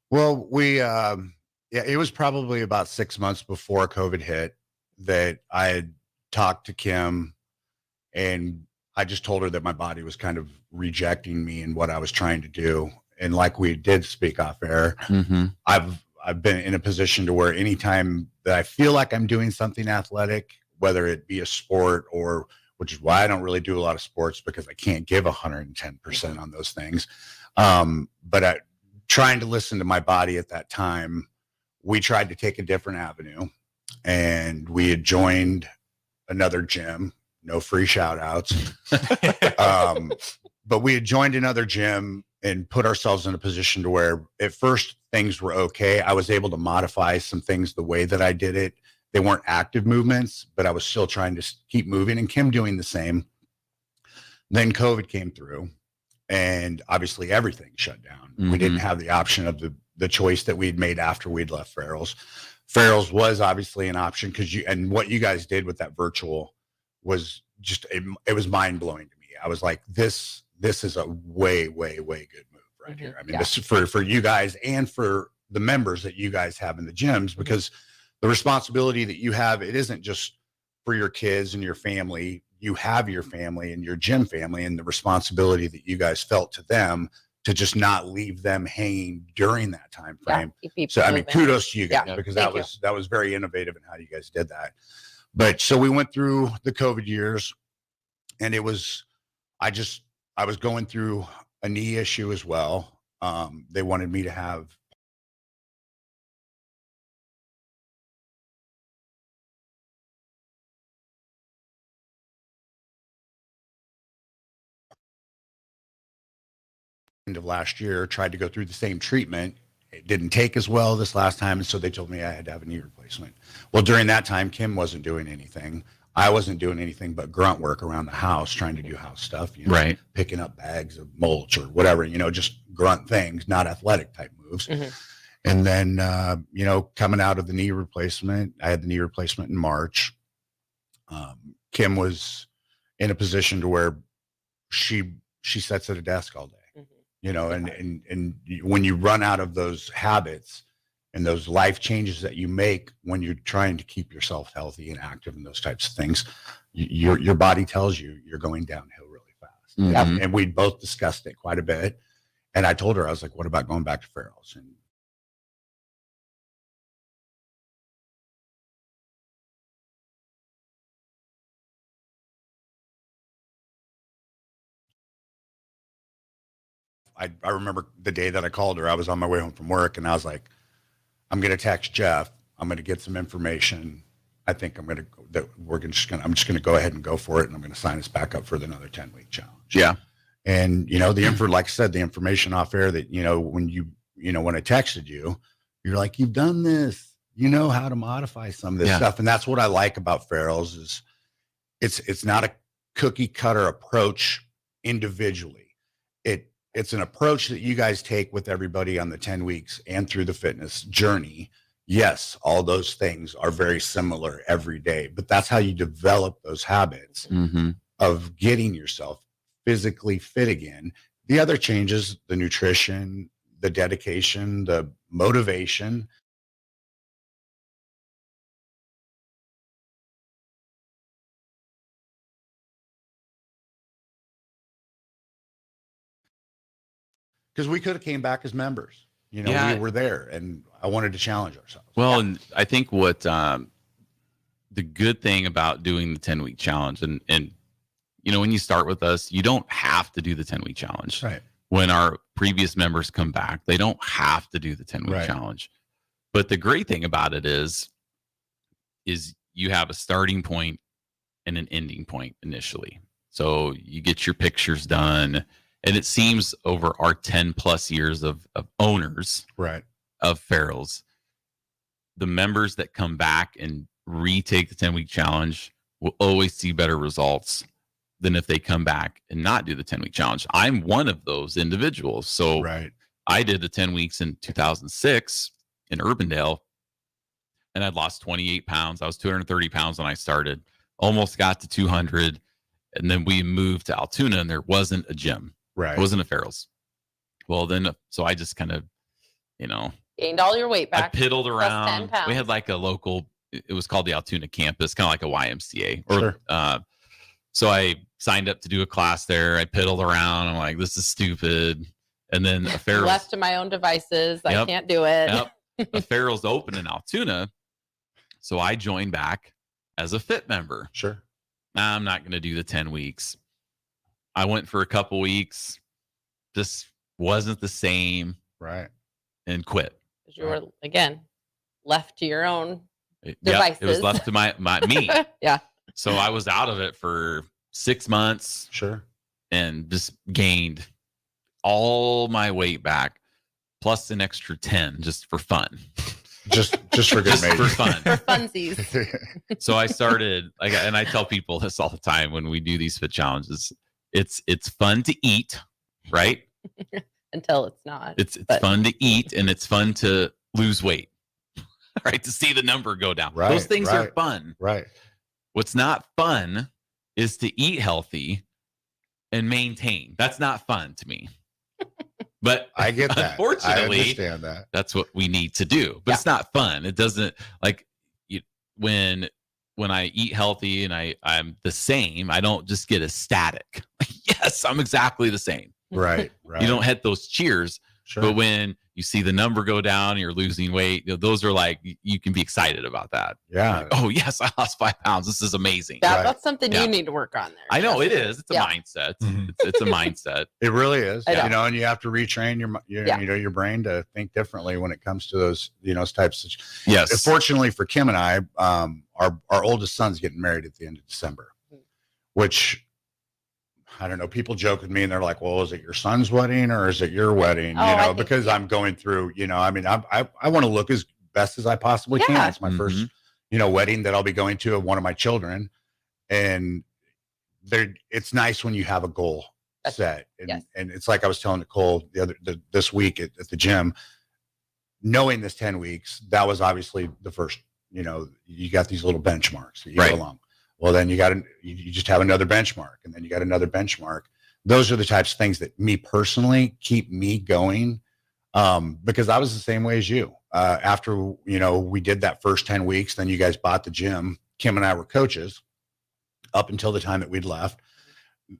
Well, it was probably about 6 months before COVID hit that I had talked to Kim, and I just told her that my body was kind of rejecting me and what I was trying to do. And like we did speak off air, I've been in a position to where anytime that I feel like I'm doing something athletic, whether it be a sport or, which is why I don't really do a lot of sports, because I can't give 110% on those things. But trying to listen to my body at that time, we tried to take a different avenue, and we had joined another gym. No free shout outs. But we had joined another gym and put ourselves in a position to where at first things were okay. I was able to modify some things the way that I did it. They weren't active movements, but I was still trying to keep moving, and Kim doing the same. Then COVID came through, and obviously everything shut down. We didn't have the option of the choice that we'd made after we'd left Farrell's. Farrell's was obviously an option, because and what you guys did with that virtual was just, it was mind blowing to me. I was like, this is a way, way, way good move right here. I mean, this is for you guys and for the members that you guys have in the gyms, because the responsibility that you have, it isn't just for your kids and your family. you have your family and your gym family and the responsibility that you guys felt to them to just not leave them hanging during that time frame. So I mean, kudos to you guys because that was very innovative in how you guys did that. But so we went through the COVID years, and it was, I was going through a knee issue as well. They wanted me to have end of last year, tried to go through the same treatment. It didn't take as well this last time, and so they told me I had to have a knee replacement. Well, during that time, Kim wasn't doing anything. I wasn't doing anything but grunt work around the house, trying to do house stuff, you know, right? Picking up bags of mulch or whatever, you know, just grunt things, not athletic type moves. And then, you know, coming out of the knee replacement, I had the knee replacement in March. Kim was in a position to where she sits at a desk all day. You know, and when you run out of those habits and those life changes that you make when you're trying to keep yourself healthy and active and those types of things, your body tells you you're going downhill really fast. And we both discussed it quite a bit. And I told her, I was like, what about going back to Farrell's? And I remember the day that I called her, I was on my way home from work and I was like, I'm going to text Jeff. I'm going to get some information. I think I'm just going to go ahead and go for it. And I'm going to sign us back up for another 10-week challenge. Yeah. And, you know, like I said, the information off air that, you know, when I texted you, you're like, you've done this, you know how to modify some of this stuff. And that's what I like about Farrell's is it's not a cookie cutter approach individually. It's an approach that you guys take with everybody on the 10 weeks and through the fitness journey. Yes, all those things are very similar every day, but that's how you develop those habits of getting yourself physically fit again. The other changes, the nutrition, the dedication, the motivation. Because we could have came back as members, you know, we were there and I wanted to challenge ourselves. Well, and I think what the good thing about doing the 10-week challenge and, you know, when you start with us, you don't have to do the 10-week challenge. Right. When our previous members come back, they don't have to do the 10-week challenge. But the great thing about it is you have a starting point and an ending point initially. So you get your pictures done. And it seems over our 10 plus years of owners of Farrell's, the members that come back and retake the 10-week challenge will always see better results than if they come back and not do the 10-week challenge. I'm one of those individuals. So I did the 10 weeks in 2006 in Urbandale, and I'd lost 28 pounds. I was 230 pounds when I started, almost got to 200. And then we moved to Altoona and there wasn't a gym. It wasn't a Farrell's. Well, then, so I just kind of, you know, gained all your weight back. I piddled around. 10 pounds. We had like a local, it was called the Altoona campus, kind of like a YMCA. So I signed up to do a class there. I piddled around. I'm like, this is stupid. And then a Farrell's. Left to my own devices. I can't do it. A Farrell's open in Altoona. So I joined back as a fit member. Nah, I'm not going to do the 10 weeks. I went for a couple weeks, just wasn't the same. And quit. Because you were, again, left to your own devices. It was left to me. Yeah. So I was out of it for 6 months. And just gained all my weight back, plus an extra 10 just for fun. Just for good measure. For fun. For funsies. So I started, and I tell people this all the time when we do these fit challenges. It's fun to eat, right? Until it's not. It's fun to eat and it's fun to lose weight, right? To see the number go down. Those things are fun. What's not fun is to eat healthy and maintain. That's not fun to me. But I get that. Unfortunately, I understand that. That's what we need to do. But it's not fun. It doesn't when when I eat healthy and I'm the same, I don't just get ecstatic. Yes, I'm exactly the same. Right. You don't hit those cheers. Sure. But when you see the number go down and you're losing weight, those are like, you can be excited about that. Yeah. Like, oh, yes, I lost 5 pounds. This is amazing. That's something you need to work on there. I know it is. It's a mindset. It's a mindset. It really is. I know. You know, and you have to retrain your brain to think differently when it comes to those, types of. Yes. Fortunately for Kim and I, our oldest son's getting married at the end of December, which I don't know. People joke with me and they're like, well, is it your son's wedding or is it your wedding? Because I'm going through, I mean, I want to look as best as I possibly can. It's my first, wedding that I'll be going to of one of my children. And it's nice when you have a goal set. And it's like I was telling Nicole this week at the gym, knowing this 10 weeks, that was obviously the first, you got these little benchmarks that you go along. Well, then you just have another benchmark, and then you got another benchmark. Those are the types of things that me personally keep me going, because I was the same way as you. After, we did that first 10 weeks, then you guys bought the gym. Kim and I were coaches up until the time that we'd left.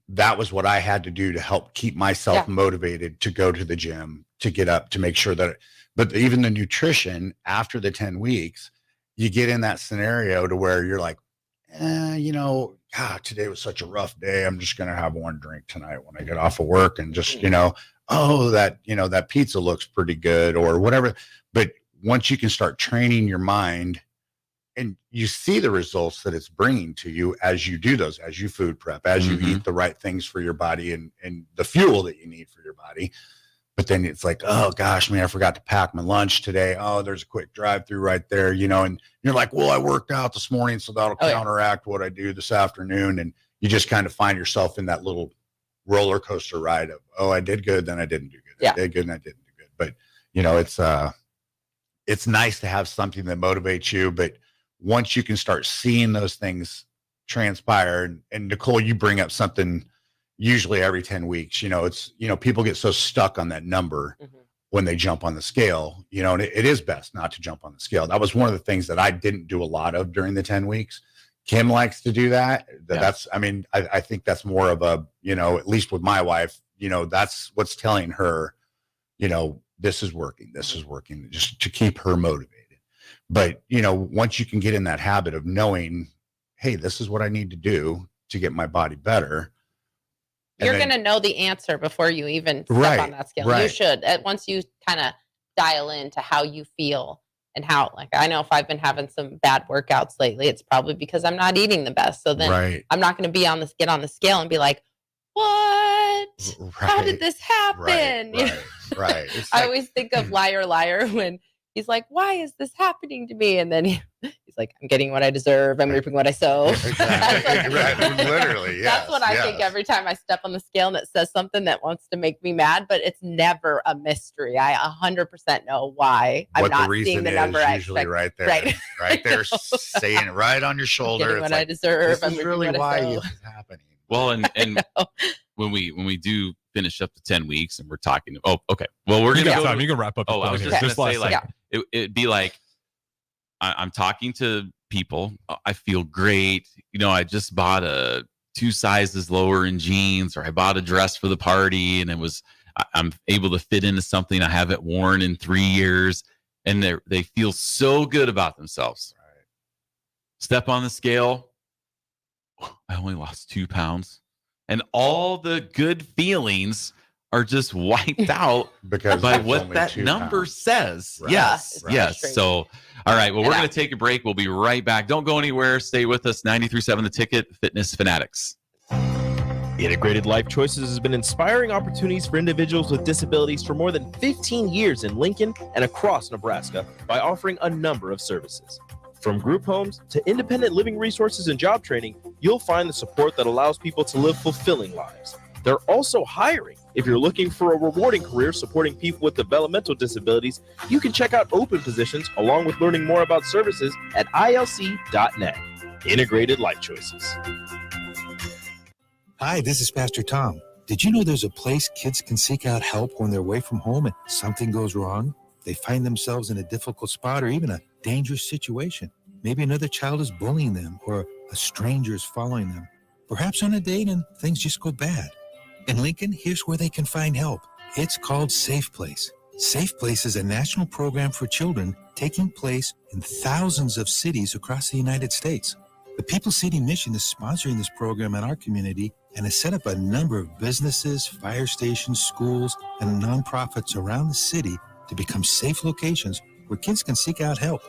That was what I had to do to help keep myself motivated to go to the gym, to get up, to make sure that, but even the nutrition after the 10 weeks, you get in that scenario to where you're like, today was such a rough day. I'm just going to have one drink tonight when I get off of work and just, that pizza looks pretty good or whatever. But once you can start training your mind and you see the results that it's bringing to you as you do those, as you food prep, as you eat the right things for your body and the fuel that you need for your body. But then it's like, oh gosh, man, I forgot to pack my lunch today. Oh, there's a quick drive-through right there, and you're like, well, I worked out this morning, so that'll counteract what I do this afternoon. And you just kind of find yourself in that little roller coaster ride of, oh, I did good, then I didn't do good. I did good and I didn't do good. But it's nice to have something that motivates you. But once you can start seeing those things transpire, and Nicole, you bring up something usually every 10 weeks, people get so stuck on that number when they jump on the scale, and it is best not to jump on the scale. That was one of the things that I didn't do a lot of during the 10 weeks. Kim likes to do that. I think that's more of a, at least with my wife, that's what's telling her, this is working, just to keep her motivated. But, once you can get in that habit of knowing, hey, this is what I need to do to get my body better. You're going to know the answer before you even step on that scale. You should. Once you kind of dial into how you feel and how, like, I know if I've been having some bad workouts lately, it's probably because I'm not eating the best. So then I'm not going to get on the scale and be like, what? How did this happen? Right. I always think of Liar Liar when he's like, why is this happening to me? And then he's like, I'm getting what I deserve. I'm reaping what I sow. Exactly. Literally, yeah. That's what I think every time I step on the scale and it says something that wants to make me mad, but it's never a mystery. I 100% know why I'm not seeing the number I expect. Right there. Right there, saying it right on your shoulder. Getting what I deserve. This is really why this is happening. Well, and when we do finish up the 10 weeks and we're talking, okay. Well, we're going to you can wrap up. I was just going to say, like, it'd be like, I'm talking to people. I feel great. I just bought 2 sizes lower in jeans, or I bought a dress for the party, and I'm able to fit into something I haven't worn in 3 years, and they feel so good about themselves. Right. Step on the scale. I only lost 2 pounds, and all the good feelings are just wiped out by what that number says. Right. Yes. So, all right. Well, we're going to take a break. We'll be right back. Don't go anywhere. Stay with us. 93.7 The Ticket, Fitness Fanatics. Integrated Life Choices has been inspiring opportunities for individuals with disabilities for more than 15 years in Lincoln and across Nebraska by offering a number of services. From group homes to independent living resources and job training, you'll find the support that allows people to live fulfilling lives. They're also hiring. If you're looking for a rewarding career supporting people with developmental disabilities, you can check out open positions along with learning more about services at ilc.net. Integrated Life Choices. Hi, this is Pastor Tom. Did you know there's a place kids can seek out help when they're away from home and something goes wrong? They find themselves in a difficult spot or even a dangerous situation. Maybe another child is bullying them or a stranger is following them. Perhaps on a date and things just go bad. In Lincoln, here's where they can find help. It's called Safe Place. Safe Place is a national program for children taking place in thousands of cities across the United States. The People City Mission is sponsoring this program in our community and has set up a number of businesses, fire stations, schools, and nonprofits around the city to become safe locations where kids can seek out help.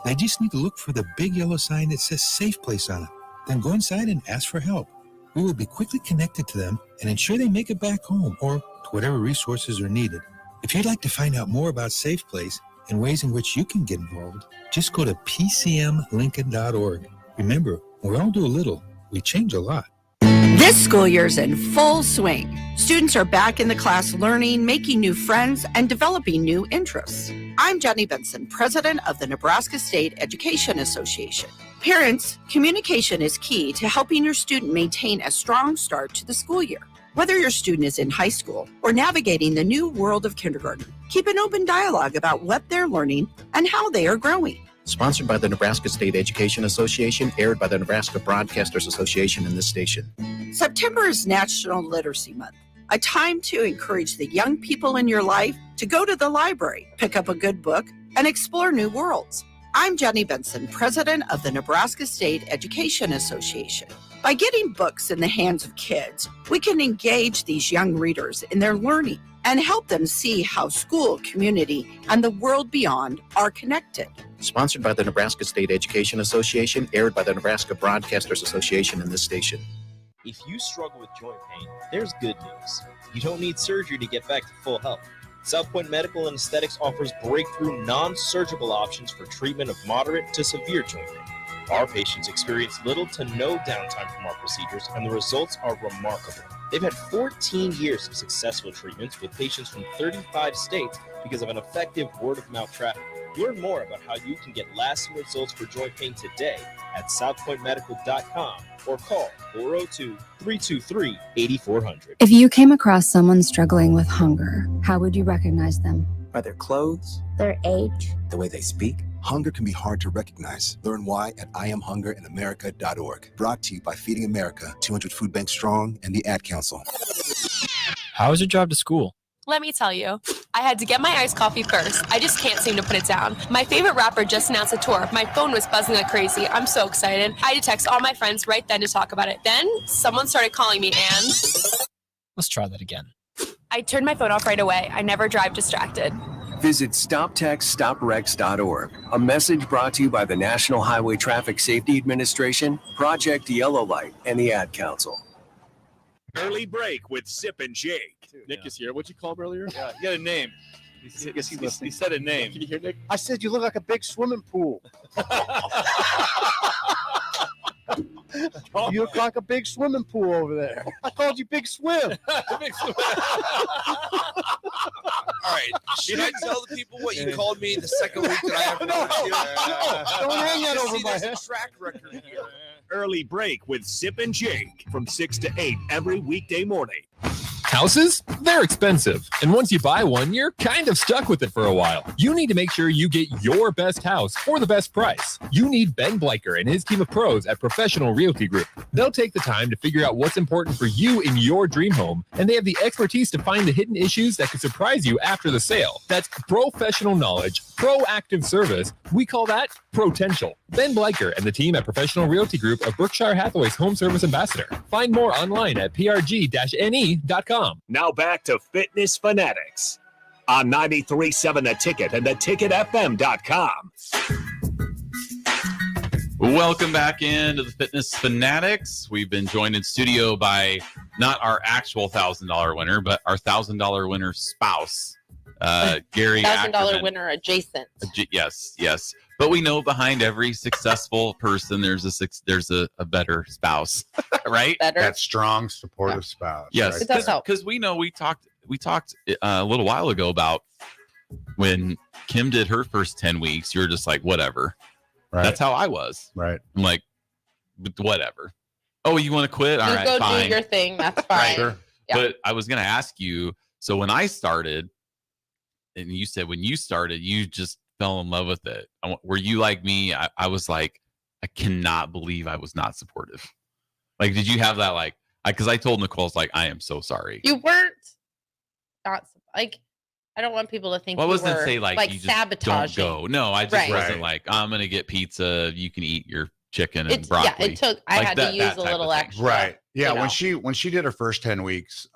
They just need to look for the big yellow sign that says Safe Place on it. Then go inside and ask for help. We will be quickly connected to them and ensure they make it back home or to whatever resources are needed. If you'd like to find out more about Safe Place and ways in which you can get involved, just go to pcmlincoln.org. Remember, we all do a little, we change a lot. This school year is in full swing. Students are back in the class learning, making new friends, and developing new interests. I'm Jenny Benson, president of the Nebraska State Education Association. Parents, communication is key to helping your student maintain a strong start to the school year. Whether your student is in high school or navigating the new world of kindergarten, keep an open dialogue about what they're learning and how they are growing. Sponsored by the Nebraska State Education Association, aired by the Nebraska Broadcasters Association and this station. September is National Literacy Month, a time to encourage the young people in your life to go to the library, pick up a good book, and explore new worlds. I'm Jenny Benson, president of the Nebraska State Education Association. By getting books in the hands of kids, we can engage these young readers in their learning and help them see how school, community, and the world beyond are connected. Sponsored by the Nebraska State Education Association, aired by the Nebraska Broadcasters Association and this station. If you struggle with joint pain, there's good news. You don't need surgery to get back to full health. South Point Medical and Aesthetics offers breakthrough non-surgical options for treatment of moderate to severe joint pain. Our patients experience little to no downtime from our procedures, and the results are remarkable. They've had 14 years of successful treatments with patients from 35 states because of an effective word-of-mouth traffic. Learn more about how you can get lasting results for joint pain today at southpointmedical.com or call 402-323-8400. If you came across someone struggling with hunger, how would you recognize them? By their clothes, Their age? the way they speak. Hunger can be hard to recognize. Learn why at IamHungerInAmerica.org. Brought to you by Feeding America, 200 Food Banks Strong, and the Ad Council. How was your drive to school? Let me tell you, I had to get my iced coffee first. I just can't seem to put it down. My favorite rapper just announced a tour. My phone was buzzing like crazy. I'm so excited. I had to text all my friends right then to talk about it. Then someone started calling me and... Let's try that again. I turned my phone off right away. I never drive distracted. Visit StopTextStopWrecks.org. A message brought to you by the National Highway Traffic Safety Administration, Project Yellow Light, and the Ad Council. Early break with Sip and Jake. Nick is here. What'd you call him earlier? Yeah, he got a name. He said a name. Can you hear Nick? I said you look like a big swimming pool. You look like a big swimming pool over there. I called you Big Swim. Big Swim. All right. Should I tell the people what you called me the second week that I have No, don't hang that over my head. Track record here. Early break with Sip and Jake from 6 to 8 every weekday morning. Houses? They're expensive. And once you buy one, you're kind of stuck with it for a while. You need to make sure you get your best house for the best price. You need Ben Bleicher and his team of pros at Professional Realty Group. They'll take the time to figure out what's important for you in your dream home, and they have the expertise to find the hidden issues that could surprise you after the sale. That's professional knowledge, proactive service. We call that potential. Ben Bleicher and the team at Professional Realty Group of Berkshire Hathaway's Home Service Ambassador. Find more online at prg-ne.com. Now back to Fitness Fanatics on 93.7 The Ticket and theticketfm.com. Welcome back into the Fitness Fanatics. We've been joined in studio by not our actual $1,000 winner, but our $1,000 winner spouse, Gary $1,000 Ackerman. winner adjacent. Yes. But we know behind every successful person, there's a better spouse, right? Better. That strong, supportive spouse. Yes, right It does there. help. because we know we talked a little while ago about when Kim did her first 10 weeks. You're just like, whatever. Right. That's how I was. Right. I'm like, whatever. Oh, you want to quit? All You right, go fine. do your thing. That's fine. Sure. Yeah. But I was going to ask you. So when I started, and you said when you started, you just fell in love with it. Were you like me? I was like, I cannot believe I was not supportive. Like, did you have that? Like, because I told Nicole, like, I am so sorry. You weren't not like. I don't want people to think. Well, I you wasn't were, say like you just sabotaging. don't go. No, I just wasn't like, I'm gonna get pizza. You can eat your chicken and broccoli. Yeah, it took. I like had to use a little extra. Right. Yeah. You know. When she did her first 10 weeks,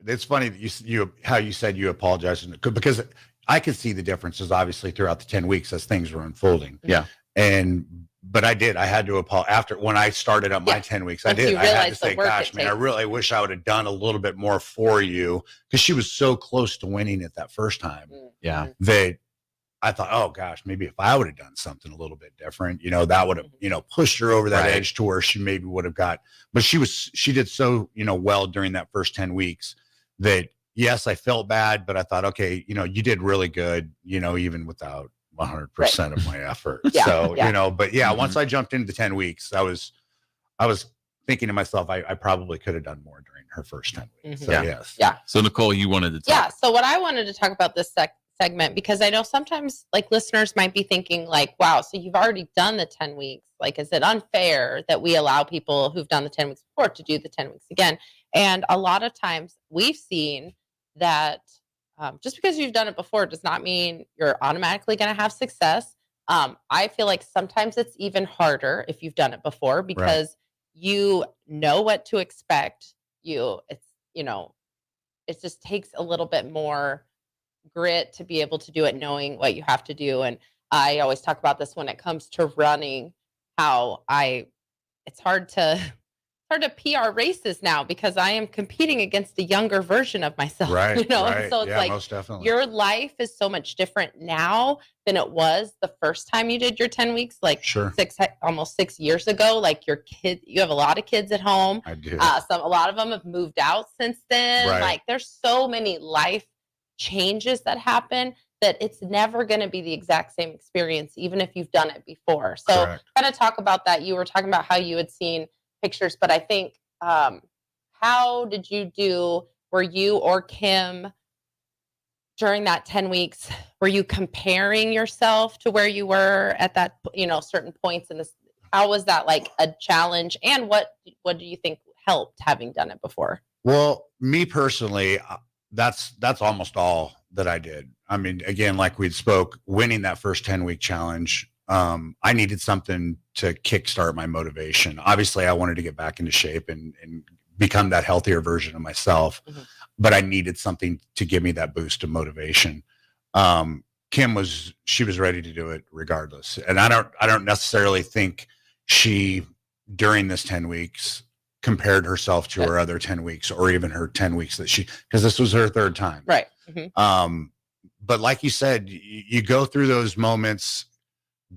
it's funny that you how you said you apologized because I could see the differences obviously throughout the 10 weeks as things were unfolding. Yeah. But I had to apologize after when I started up my 10 weeks. I had to say, gosh, man, I really wish I would have done a little bit more for you, because she was so close to winning it that first time. Yeah. That I thought, oh gosh, maybe if I would have done something a little bit different, that would have, pushed her over that edge to where she maybe would have got, but she did so, well during that first 10 weeks that yes, I felt bad, but I thought, okay, you did really good, even without 100% of my effort. Once I jumped into the 10 weeks, I was thinking to myself, I probably could have done more during her first 10 weeks. So yes. Yeah. So Nicole, you wanted to talk. Yeah. So what I wanted to talk about this segment, because I know sometimes like listeners might be thinking like, wow, so you've already done the 10 weeks. Like, is it unfair that we allow people who've done the 10 weeks before to do the 10 weeks again? And a lot of times we've seen that just because you've done it before does not mean you're automatically going to have success. I feel like sometimes it's even harder if you've done it before, because you know what to expect. It just takes a little bit more grit to be able to do it, knowing what you have to do. And I always talk about this when it comes to running, how it's hard to PR races now because I am competing against a younger version of myself. Right. So it's like most definitely. Your life is so much different now than it was the first time you did your 10 weeks, like almost 6 years ago. Like your kid, you have a lot of kids at home. I do. A lot of them have moved out since then. Right. Like there's so many life changes that happen that it's never going to be the exact same experience, even if you've done it before. So kind of talk about that. You were talking about how you had seen pictures, but I think how did you do? Were you or Kim during that 10 weeks, were you comparing yourself to where you were at that, certain points in this? How was that like a challenge? And what do you think helped having done it before? Well, me personally, that's almost all that I did. I mean, again, like we'd spoke, winning that first 10-week challenge, I needed something to kickstart my motivation. Obviously, I wanted to get back into shape and become that healthier version of myself, but I needed something to give me that boost of motivation. Kim was ready to do it regardless. And I don't necessarily think she, during this 10 weeks, compared herself to her other 10 weeks or even her 10 weeks because this was her third time. Right. But like you said, you go through those moments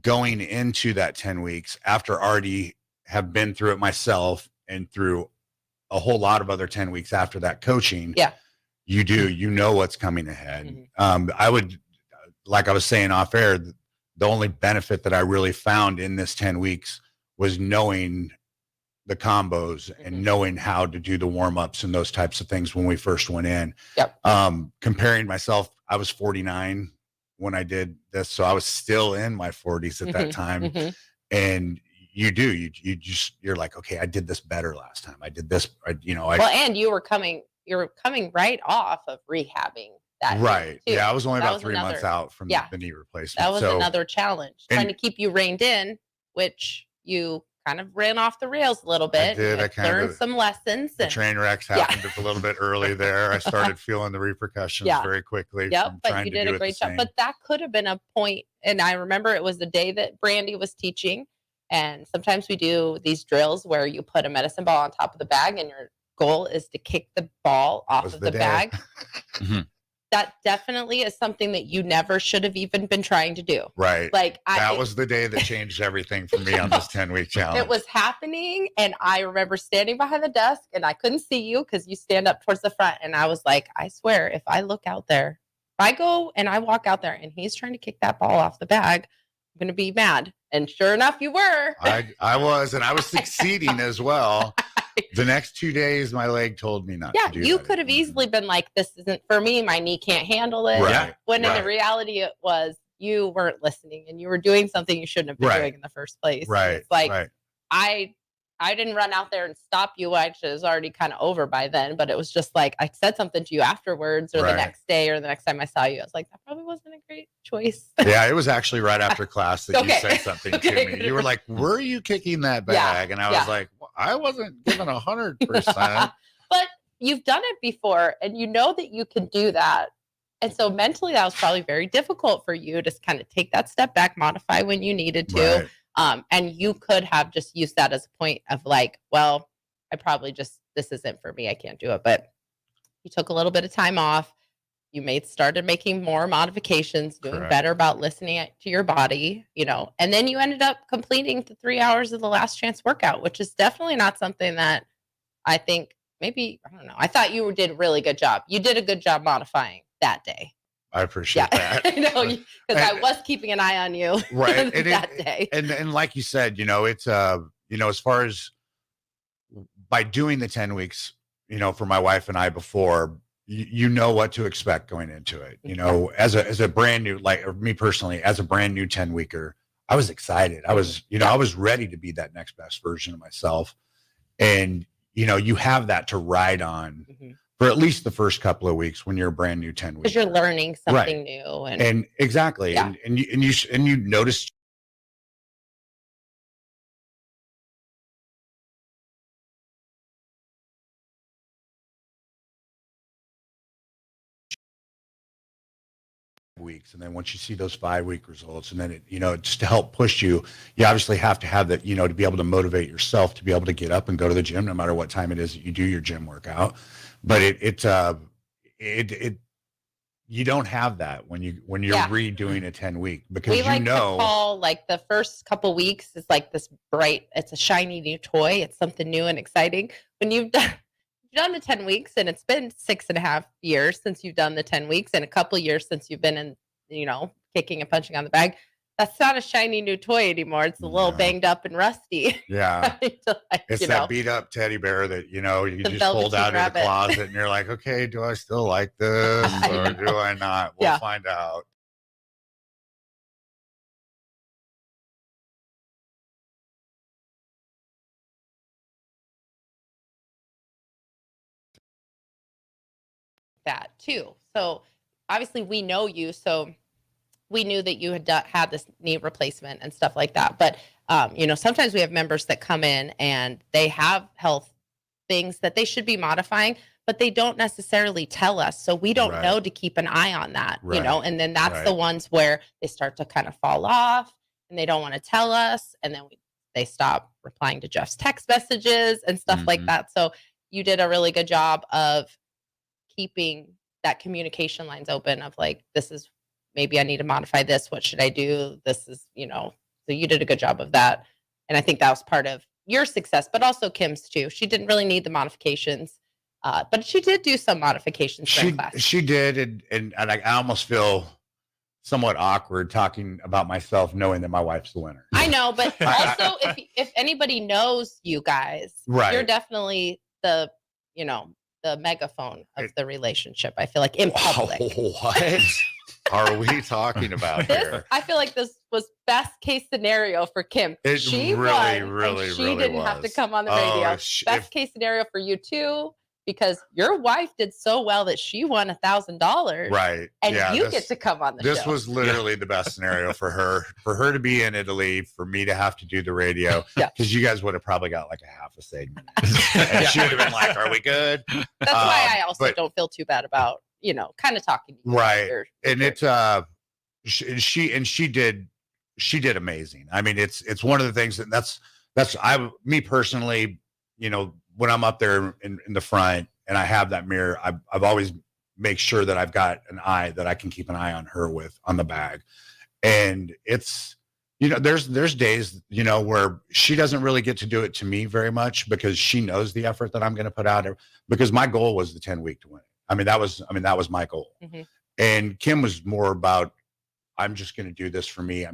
going into that 10 weeks after already have been through it myself and through a whole lot of other 10 weeks after that coaching. Yeah. You know what's coming ahead. I would, like I was saying off air, the only benefit that I really found in this 10 weeks was knowing the combos and knowing how to do the warm-ups and those types of things when we first went in. Yep. Comparing myself, I was 49 when I did this, so I was still in my 40s at that time. And you're like, okay, I did this better last time. I did this, and you were coming right off of rehabbing that. Right. Yeah. I was only about 3 months out from the knee replacement. That was another challenge, trying to keep you reined in, which you kind of ran off the rails a little bit. I did. I kind learned some lessons. The train wrecks happened just a little bit early there. I started feeling the repercussions very quickly. Yep, but you did a great job. But that could have been a point. And I remember it was the day that Brandy was teaching. And sometimes we do these drills where you put a medicine ball on top of the bag and your goal is to kick the ball off of the bag. That definitely is something that you never should have even been trying to do. Right. Like that was the day that changed everything for me on this 10-week challenge. It was happening. And I remember standing behind the desk and I couldn't see you because you stand up towards the front. And I was like, I swear, if I look out there, if I go and I walk out there and he's trying to kick that ball off the bag, I'm going to be mad. And sure enough, you were. I was, and I was succeeding as well. The next 2 days, my leg told me not Yeah, to do you that. could have easily been like, this isn't for me. My knee can't handle it. Right, When in right. the reality it was you weren't listening and you were doing something you shouldn't have been Right. doing in the first place. Right, And it's like, right. I didn't run out there and stop you. Actually, it was already kind of over by then, but it was just like, I said something to you afterwards or the Right. next day or the next time I saw you. I was like, that probably wasn't a great choice. Yeah, it was actually right after class that you Okay. said something Okay. to me. You were like, were you kicking that Yeah, bag? And I was yeah. like, well, I wasn't giving 100%. But you've done it before and you know that you can do that. And so mentally, that was probably very difficult for you to kind of take that step back, modify when you needed to. Right. And you could have just used that as a point of like, well, I probably just, this isn't for me. I can't do it. But you took a little bit of time off. You started making more modifications, doing Correct. better about listening to your body, and then you ended up completing the 3 hours of the last chance workout, which is definitely not something that I think maybe, I don't know. I thought you did a really good job. You did a good job modifying that day. I appreciate that. I know, because I was keeping an eye on you Right. that day. And like you said, it's as far as by doing the 10 weeks, for my wife and I before, you know what to expect going into it. As a brand new, or me personally, as a brand new 10-weeker, I was excited. I was, I was ready to be that next best version of myself. And, you have that to ride on for at least the first couple of weeks when you're a brand new 10 weeks. Because you're learning something Right. new. And exactly. Yeah. And you notice weeks, and then once you see those 5-week results, and then it just to help push you obviously have to have that, to be able to motivate yourself to be able to get up and go to the gym no matter what time it is that you do your gym workout. But you don't have that when you're redoing a 10-week, because we like to call like the first couple weeks is like this bright, it's a shiny new toy. It's something new and exciting. When you've done the 10 weeks and it's been 6.5 years since you've done the 10 weeks and a couple years since you've been in, kicking and punching on the bag, that's not a shiny new toy anymore. It's a little banged up and rusty. Yeah. It's that beat up teddy bear that, you just pulled out of the closet and you're like, okay, do I still like this or do I not? We'll find out. That too. So obviously we know you, so we knew that you had this knee replacement and stuff like that. But sometimes we have members that come in and they have health things that they should be modifying, but they don't necessarily tell us. So we don't know to keep an eye on that, and then that's the ones where they start to kind of fall off and they don't want to tell us. And then they stop replying to Jeff's text messages and stuff like that. So you did a really good job of keeping that communication lines open of like, this is, maybe I need to modify this. What should I do? This is, so you did a good job of that. And I think that was part of your success, but also Kim's too. She didn't really need the modifications, but she did do some modifications during class. She did. And I almost feel somewhat awkward talking about myself, knowing that my wife's the winner. I know, but also if anybody knows you guys, you're definitely the megaphone of the relationship. I feel like in public. What are we talking about here? I feel like this was best case scenario for Kim. She really didn't have to come on the radio. Best case scenario for you too, because your wife did so well that she won $1,000. Right. And you get to come on the show. This was literally the best scenario for her to be in Italy, for me to have to do the radio. Because you guys would have probably got like a half a segment. And she would have been like, are we good? That's why I also don't feel too bad about, kind of talking to you. Right. And it's she did amazing. I mean, it's one of the things that's me personally, when I'm up there in the front and I have that mirror, I've always make sure that I've got an eye that I can keep an eye on her with on the bag. And it's, there's days, where she doesn't really get to do it to me very much because she knows the effort that I'm going to put out there, because my goal was the 10-week to win it. That was my goal. And Kim was more about, I'm just going to do this for me.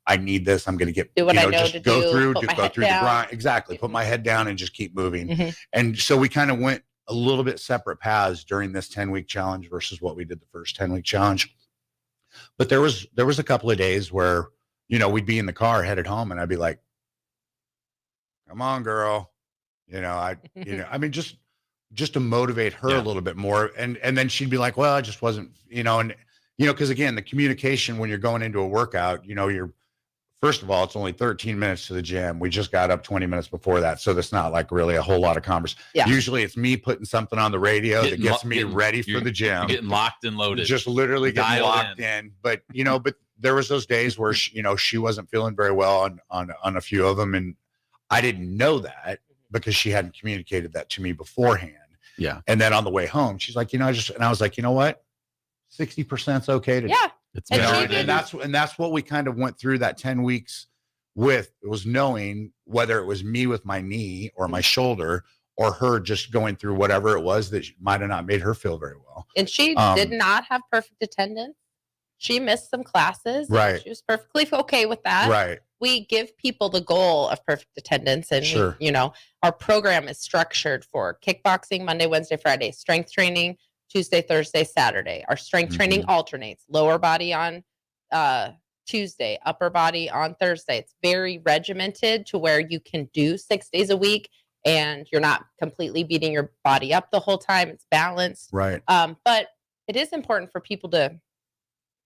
I need this. I'm going to get, do what I know just to go do, through, put just my go head through the down. grind. Exactly. Put my head down and just keep moving. Mm-hmm. And so we kind of went a little bit separate paths during this 10-week challenge versus what we did the first 10-week challenge. But there was a couple of days where, we'd be in the car headed home and I'd be like, come on, girl. Just to motivate her a little bit more. And then she'd be like, well, I just wasn't, because again, the communication when you're going into a workout, you're, first of all, it's only 13 minutes to the gym. We just got up 20 minutes before that. So that's not like really a whole lot of conversation. Yeah. Usually it's me putting something on the radio that gets me ready for the gym. You're getting locked and loaded. Just literally getting locked in. But, but there was those days where, she wasn't feeling very well on a few of them. And I didn't know that because she hadn't communicated that to me beforehand. Yeah. And then on the way home, she's like, and I was like, you know what? 60% is okay to do. Yeah. And that's what we kind of went through that 10 weeks with. It was knowing whether it was me with my knee or my shoulder or her just going through whatever it was that might have not made her feel very well. And she did not have perfect attendance. She missed some classes. Right. She was perfectly okay with that. Right. We give people the goal of perfect attendance, and sure. Our program is structured for kickboxing Monday, Wednesday, Friday, strength training Tuesday, Thursday, Saturday. Our strength training alternates: lower body on Tuesday, upper body on Thursday. It's very regimented to where you can do 6 days a week, and you're not completely beating your body up the whole time. It's balanced, right? But it is important for people to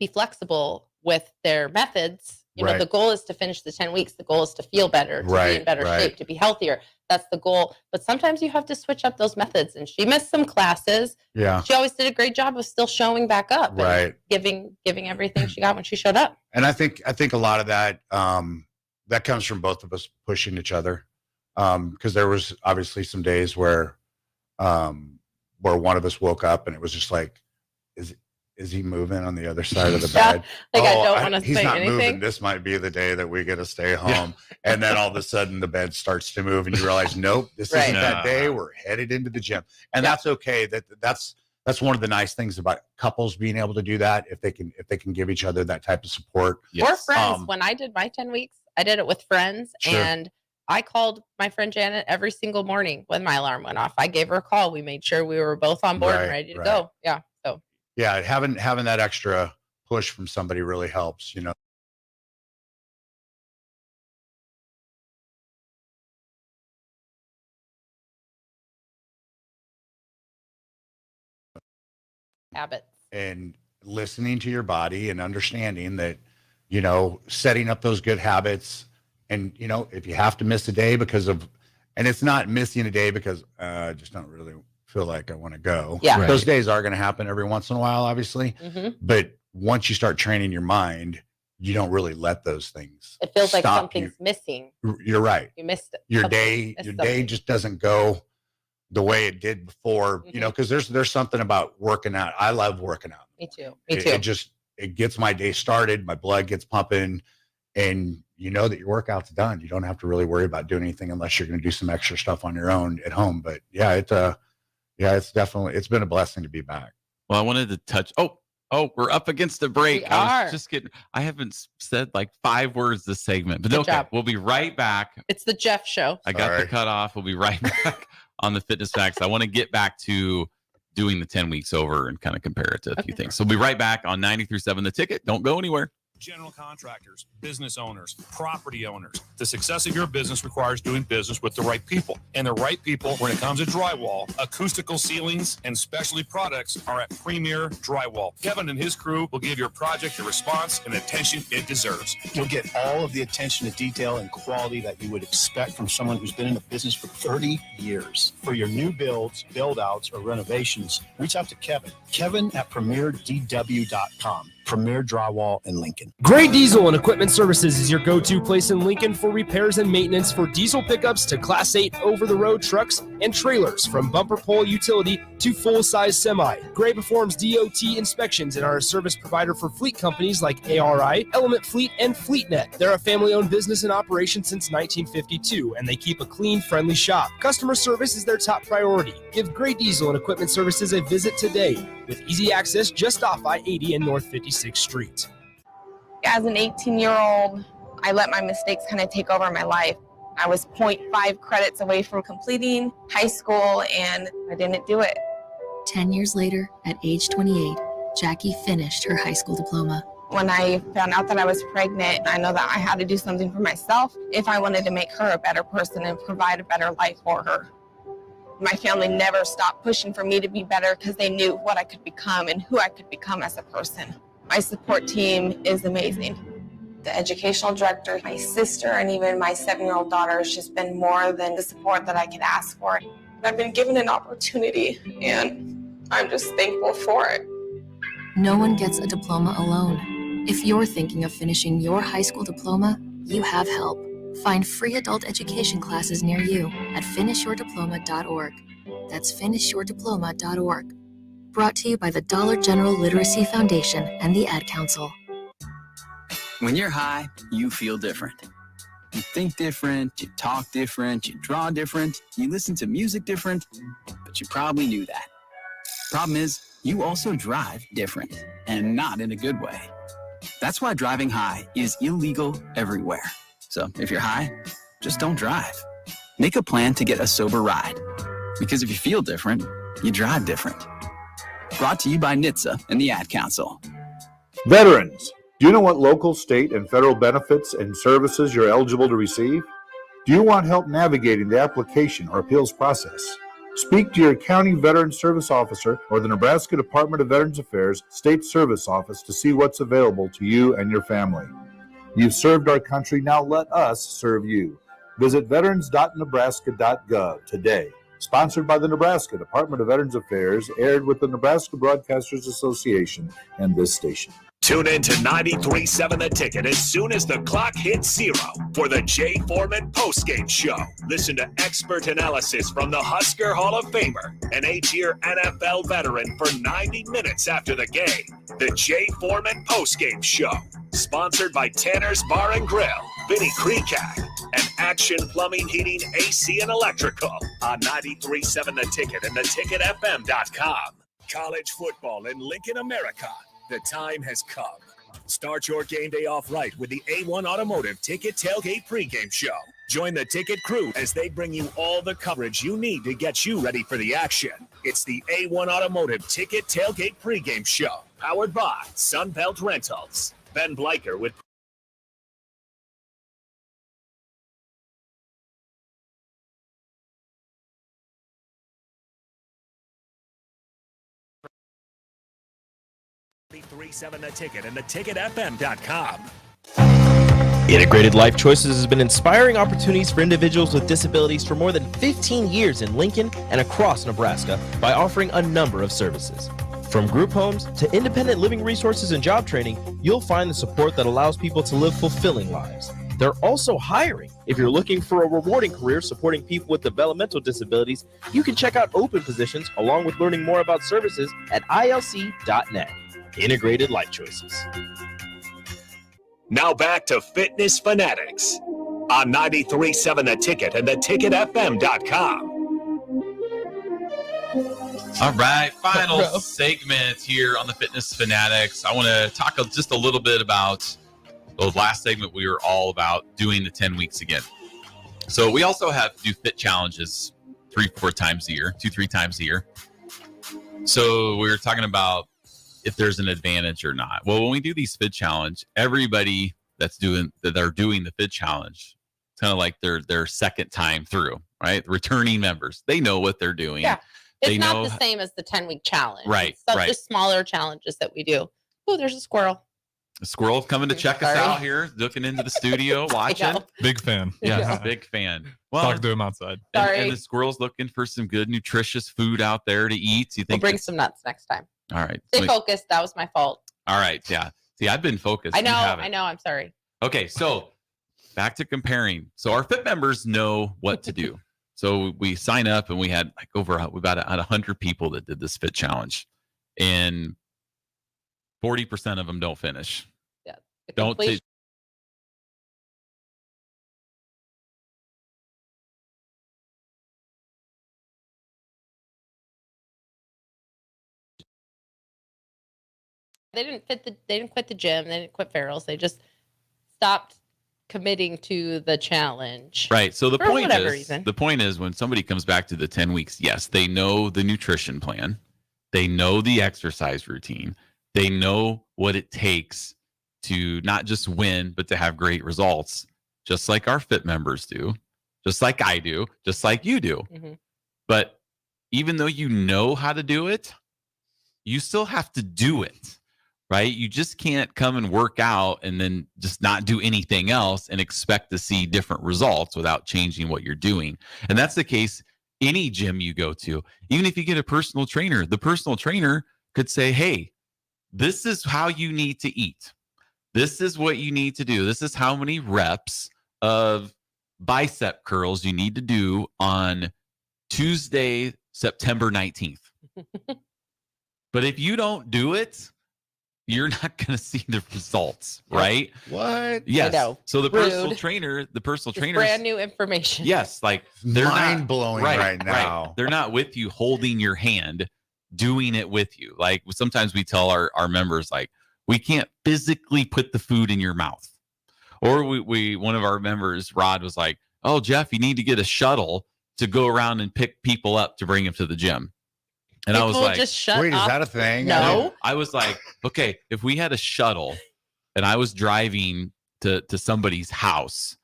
be flexible with their methods. The goal is to finish the 10 weeks. The goal is to feel better, to be in better shape, to be healthier. That's the goal. But sometimes you have to switch up those methods. And she missed some classes. Yeah. She always did a great job of still showing back up. Right. And giving everything she got when she showed up. And I think a lot of that, that comes from both of us pushing each other. Because there was obviously some days where one of us woke up and it was just like, is he moving on the other side of the bed? I don't want to he's say not anything. moving. This might be the day that we get to stay home. Yeah. And then all of a sudden the bed starts to move and you realize, nope, this isn't that day. We're headed into the gym. And that's okay. That's one of the nice things about couples being able to do that. If they can give each other that type of support. Or friends. When I did my 10 weeks, I did it with friends. Sure. And I called my friend Janet every single morning when my alarm went off. I gave her a call. We made sure we were both on board and ready to go. Yeah. So. Yeah, having that extra push from somebody really helps, Habits. And listening to your body and understanding that, setting up those good habits. And, if you have to miss a day and it's not missing a day because I just don't really feel like I want to go. Yeah. Those days are going to happen every once in a while, obviously. Mm-hmm. But once you start training your mind, you don't really let those things. It feels like something's missing. You're right. You missed it. Your day just doesn't go the way it did before, because there's something about working out. I love working out. Me too. It gets my day started. My blood gets pumping, and that your workout's done. You don't have to really worry about doing anything unless you're going to do some extra stuff on your own at home. But yeah, it's been a blessing to be back. Well, I wanted to touch. Oh, we're up against the break. I haven't said like 5 words this segment, but Good okay, job. We'll be right back. It's the Jeff show. I got the cutoff. We'll be right back on the fitness facts. I want to get back to doing the 10 weeks over and kind of compare it to a few things. So we'll be right back on 93.7 The Ticket. Don't go anywhere. General contractors, business owners, property owners. The success of your business requires doing business with the right people. And the right people, when it comes to drywall, acoustical ceilings, and specialty products, are at Premier Drywall. Kevin and his crew will give your project the response and attention it deserves. You'll get all of the attention to detail and quality that you would expect from someone who's been in the business for 30 years. For your new builds, build-outs, or renovations, reach out to Kevin. Kevin at PremierDW.com. Premier Drywall in Lincoln. Great Diesel and Equipment Services is your go-to place in Lincoln for repairs and maintenance for diesel pickups to Class 8 over-the-road trucks and trailers, from bumper pole utility to full-size semi. Gray performs DOT inspections and are a service provider for fleet companies like ARI, Element Fleet, and FleetNet. They're a family-owned business in operation since 1952, and they keep a clean, friendly shop. Customer service is their top priority. Give Gray Diesel and Equipment Services a visit today with easy access just off I-80 and North 56th Street. As an 18-year-old, I let my mistakes kind of take over my life. I was 0.5 credits away from completing high school, and I didn't do it. 10 years later, at age 28, Jackie finished her high school diploma. When I found out that I was pregnant, I know that I had to do something for myself if I wanted to make her a better person and provide a better life for her. My family never stopped pushing for me to be better because they knew what I could become and who I could become as a person. My support team is amazing. The educational director, my sister, and even my 7-year-old daughter has just been more than the support that I could ask for. I've been given an opportunity, and I'm just thankful for it. No one gets a diploma alone. If you're thinking of finishing your high school diploma, you have help. Find free adult education classes near you at finishyourdiploma.org. That's finishyourdiploma.org. Brought to you by the Dollar General Literacy Foundation and the Ad Council. When you're high, you feel different. You think different, you talk different, you draw different, you listen to music different, but you probably knew that. Problem is, you also drive different, and not in a good way. That's why driving high is illegal everywhere. So if you're high, just don't drive. Make a plan to get a sober ride. Because if you feel different, you drive different. Brought to you by NHTSA and the Ad Council. Veterans, do you know what local, state, and federal benefits and services you're eligible to receive? Do you want help navigating the application or appeals process? Speak to your county veteran service officer or the Nebraska Department of Veterans Affairs State Service Office to see what's available to you and your family. You've served our country, now let us serve you. Visit veterans.nebraska.gov today. Sponsored by the Nebraska Department of Veterans Affairs, aired with the Nebraska Broadcasters Association and this station. Tune in to 93.7 The Ticket as soon as the clock hits 0 for the Jay Foreman postgame show. Listen to expert analysis from the Husker Hall of Famer, an 8-year NFL veteran for 90 minutes after the game. The Jay Foreman postgame show, sponsored by Tanner's Bar and Grill, Vinny Kreekak, and Action Plumbing, Heating, AC, and Electrical on 93.7 The Ticket and theticketfm.com. College football in Lincoln, America. The time has come. Start your game day off right with the A1 Automotive Ticket Tailgate pregame show. Join the Ticket crew as they bring you all the coverage you need to get you ready for the action. It's the A1 Automotive Ticket Tailgate pregame show, powered by Sunbelt Rentals. Ben Bleicher with .37 The Ticket and theticketfm.com. Integrated Life Choices has been inspiring opportunities for individuals with disabilities for more than 15 years in Lincoln and across Nebraska by offering a number of services. From group homes to independent living resources and job training, you'll find the support that allows people to live fulfilling lives. They're also hiring. If you're looking for a rewarding career supporting people with developmental disabilities, you can check out open positions along with learning more about services at ilc.net. Integrated Life Choices. Now back to Fitness Fanatics on 93.7 The Ticket and theticketfm.com. All right, final segment here on the Fitness Fanatics. I want to talk just a little bit about the last segment. We were all about doing the 10 weeks again. So we also have to do fit challenges 3-4 times a year, 2-3 times a year. So we were talking about if there's an advantage or not. Well, when we do these fit challenge, everybody that are doing the fit challenge, it's kind of like their second time through, right? The returning members, they know what they're doing. Yeah. They It's not know the same as the 10-week challenge. Right, It's right. just smaller challenges that we do. Oh, there's a squirrel. a squirrel coming to check us Sorry. out here, looking into the studio, watching. know. Big fan. Yes, big fan. Well, Talk to him outside. and the squirrel's looking for some good, nutritious food out there to eat. You We'll think? bring some nuts next time. All right. Stay focused. That was my fault. All right. Yeah. See, I've been focused. I You know. haven't. I know. I'm sorry. Okay. So back to comparing. So our fit members know what to do. So we sign up and we had like about 100 people that did this fit challenge, and 40% of them don't finish. Yeah. Don't completion- They didn't quit the gym. They didn't quit Farrell's. They just stopped committing to the challenge. Right. So the for point whatever is, reason. the point is when somebody comes back to the 10 weeks, yes, they know the nutrition plan. They know the exercise routine. They know what it takes to not just win, but to have great results, just like our fit members do, just like I do, just like you do. Mm-hmm. But even though you know how to do it, you still have to do it, right? You just can't come and work out and then just not do anything else and expect to see different results without changing what you're doing. And that's the case any gym you go to. Even if you get a personal trainer, the personal trainer could say, hey, this is how you need to eat. This is what you need to do. This is how many reps of bicep curls you need to do on Tuesday, September 19th. But if you don't do it, you're not going to see the results, right? What? Yes. I know. So the Rude. personal trainer, Brand new information. yes, like they're Mind not, blowing right now. They're not with you holding your hand, doing it with you. Like sometimes we tell our members, like, we can't physically put the food in your mouth. Or we one of our members, Rod, was like, oh, Jeff, you need to get a shuttle to go around and pick people up to bring them to the gym. And I was People like, just shut wait, is off. that a thing? No. I was like, okay, if we had a shuttle and I was driving to somebody's house,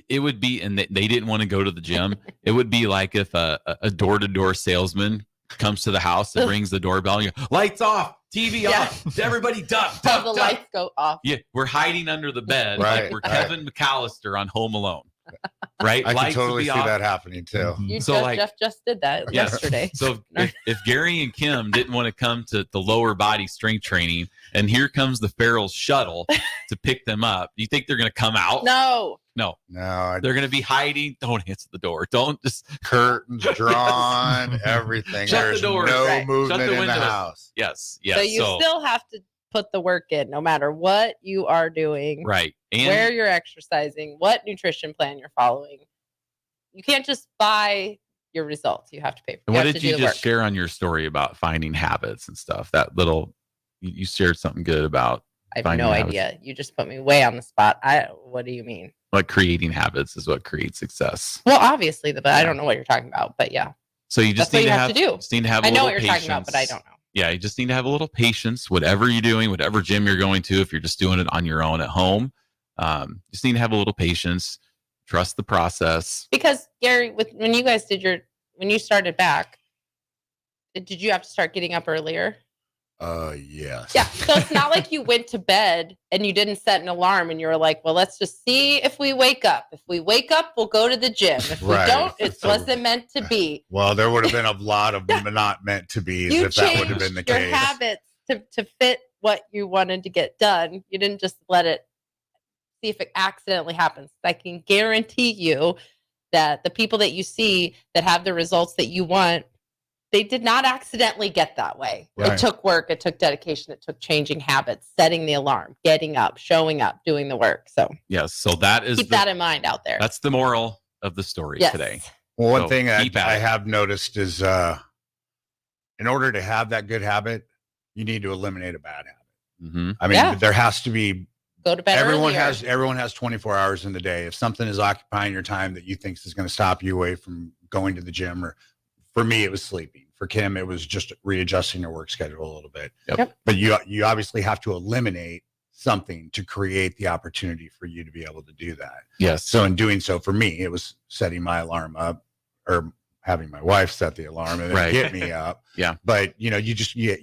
it would be, and they didn't want to go to the gym. It would be like if a door-to-door salesman comes to the house and rings the doorbell and you lights off, TV off, everybody duck, All the lights go off. Yeah, we're hiding under the bed Right, like we're right. Kevin McAllister on Home Alone. Right? I can Lights would totally be see off. that happening too. Jeff just did that Yes. yesterday. So if Gary and Kim didn't want to come to the lower body strength training, and here comes the Farrell's shuttle to pick them up, do you think they're going to come out? No. No. No, They're going to be hiding. Don't answer the door. Don't just curtains drawn, everything. Shut the There's door. no Right. movement Shut the in the windows. house. Yes. Yes. So you still have to put the work in no matter what you are doing, right. And where you're exercising, what nutrition plan you're following. You can't just buy your results. You have to pay for it. and what have did to you do the just work. share on your story about finding habits and stuff? That little, you shared something good about I have finding no habits. idea. You just put me way on the spot. What do you mean? Like creating habits is what creates success. Well, obviously, but I don't know what you're talking about. But yeah, So you just That's what need you to have to do. Just need to have. I a know little what you're talking about, but I patience. don't know. Yeah, you just need to have a little patience. Whatever you're doing, whatever gym you're going to, if you're just doing it on your own at home, just need to have a little patience. Trust the process. Because Gary, when you guys when you started back, did you have to start getting up earlier? Yes. Yeah. So it's not like you went to bed and you didn't set an alarm and you were like, well, let's just see if we wake up. If we wake up, we'll go to the gym. If Right. we don't, it So- wasn't meant to be. Well, there would have been a lot of not meant to be's You if that would have changed been the your case. habits to fit what you wanted to get done. You didn't just let it see if it accidentally happens. I can guarantee you that the people that you see that have the results that you want, they did not accidentally get that way. Right. It took work, it took dedication, it took changing habits, setting the alarm, getting up, showing up, doing the work. So Yes. So that is keep that in mind out there. that's the moral of the story Yes. today. Well, one So thing I keep at it. have noticed is in order to have that good habit, you need to eliminate a bad habit. Mm-hmm. I mean, Yeah. there has to be Go to bed everyone earlier. everyone has 24 hours in the day. If something is occupying your time that you think is going to stop you away from going to the gym, or for me, it was sleeping. For Kim, it was just readjusting your work schedule a little bit. Yep. But you obviously have to eliminate something to create the opportunity for you to be able to do that. Yes. So in doing so, for me, it was setting my alarm up, or having my wife set the alarm and then Right. get me up. Yeah. But you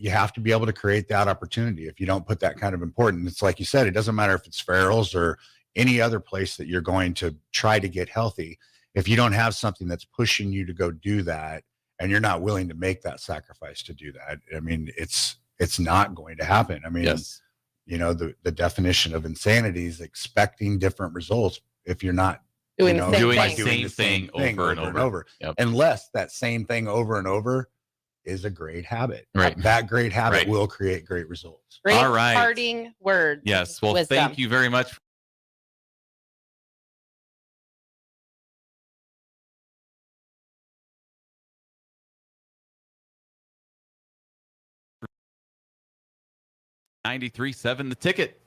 have to be able to create that opportunity. If you don't put that kind of importance, it's like you said, it doesn't matter if it's Farrell's or any other place that you're going to try to get healthy. If you don't have something that's pushing you to go do that, and you're not willing to make that sacrifice to do that, I mean, it's not going to happen. I mean, Yes. The definition of insanity is expecting different results if you're not Doing the same doing thing. the same thing over and over. Yep. unless that same thing over and over is a great habit. Right. That great habit Right. will create great results. Great All right. parting words. Yes. Well, Wisdom. thank you very much 93.7 The Ticket.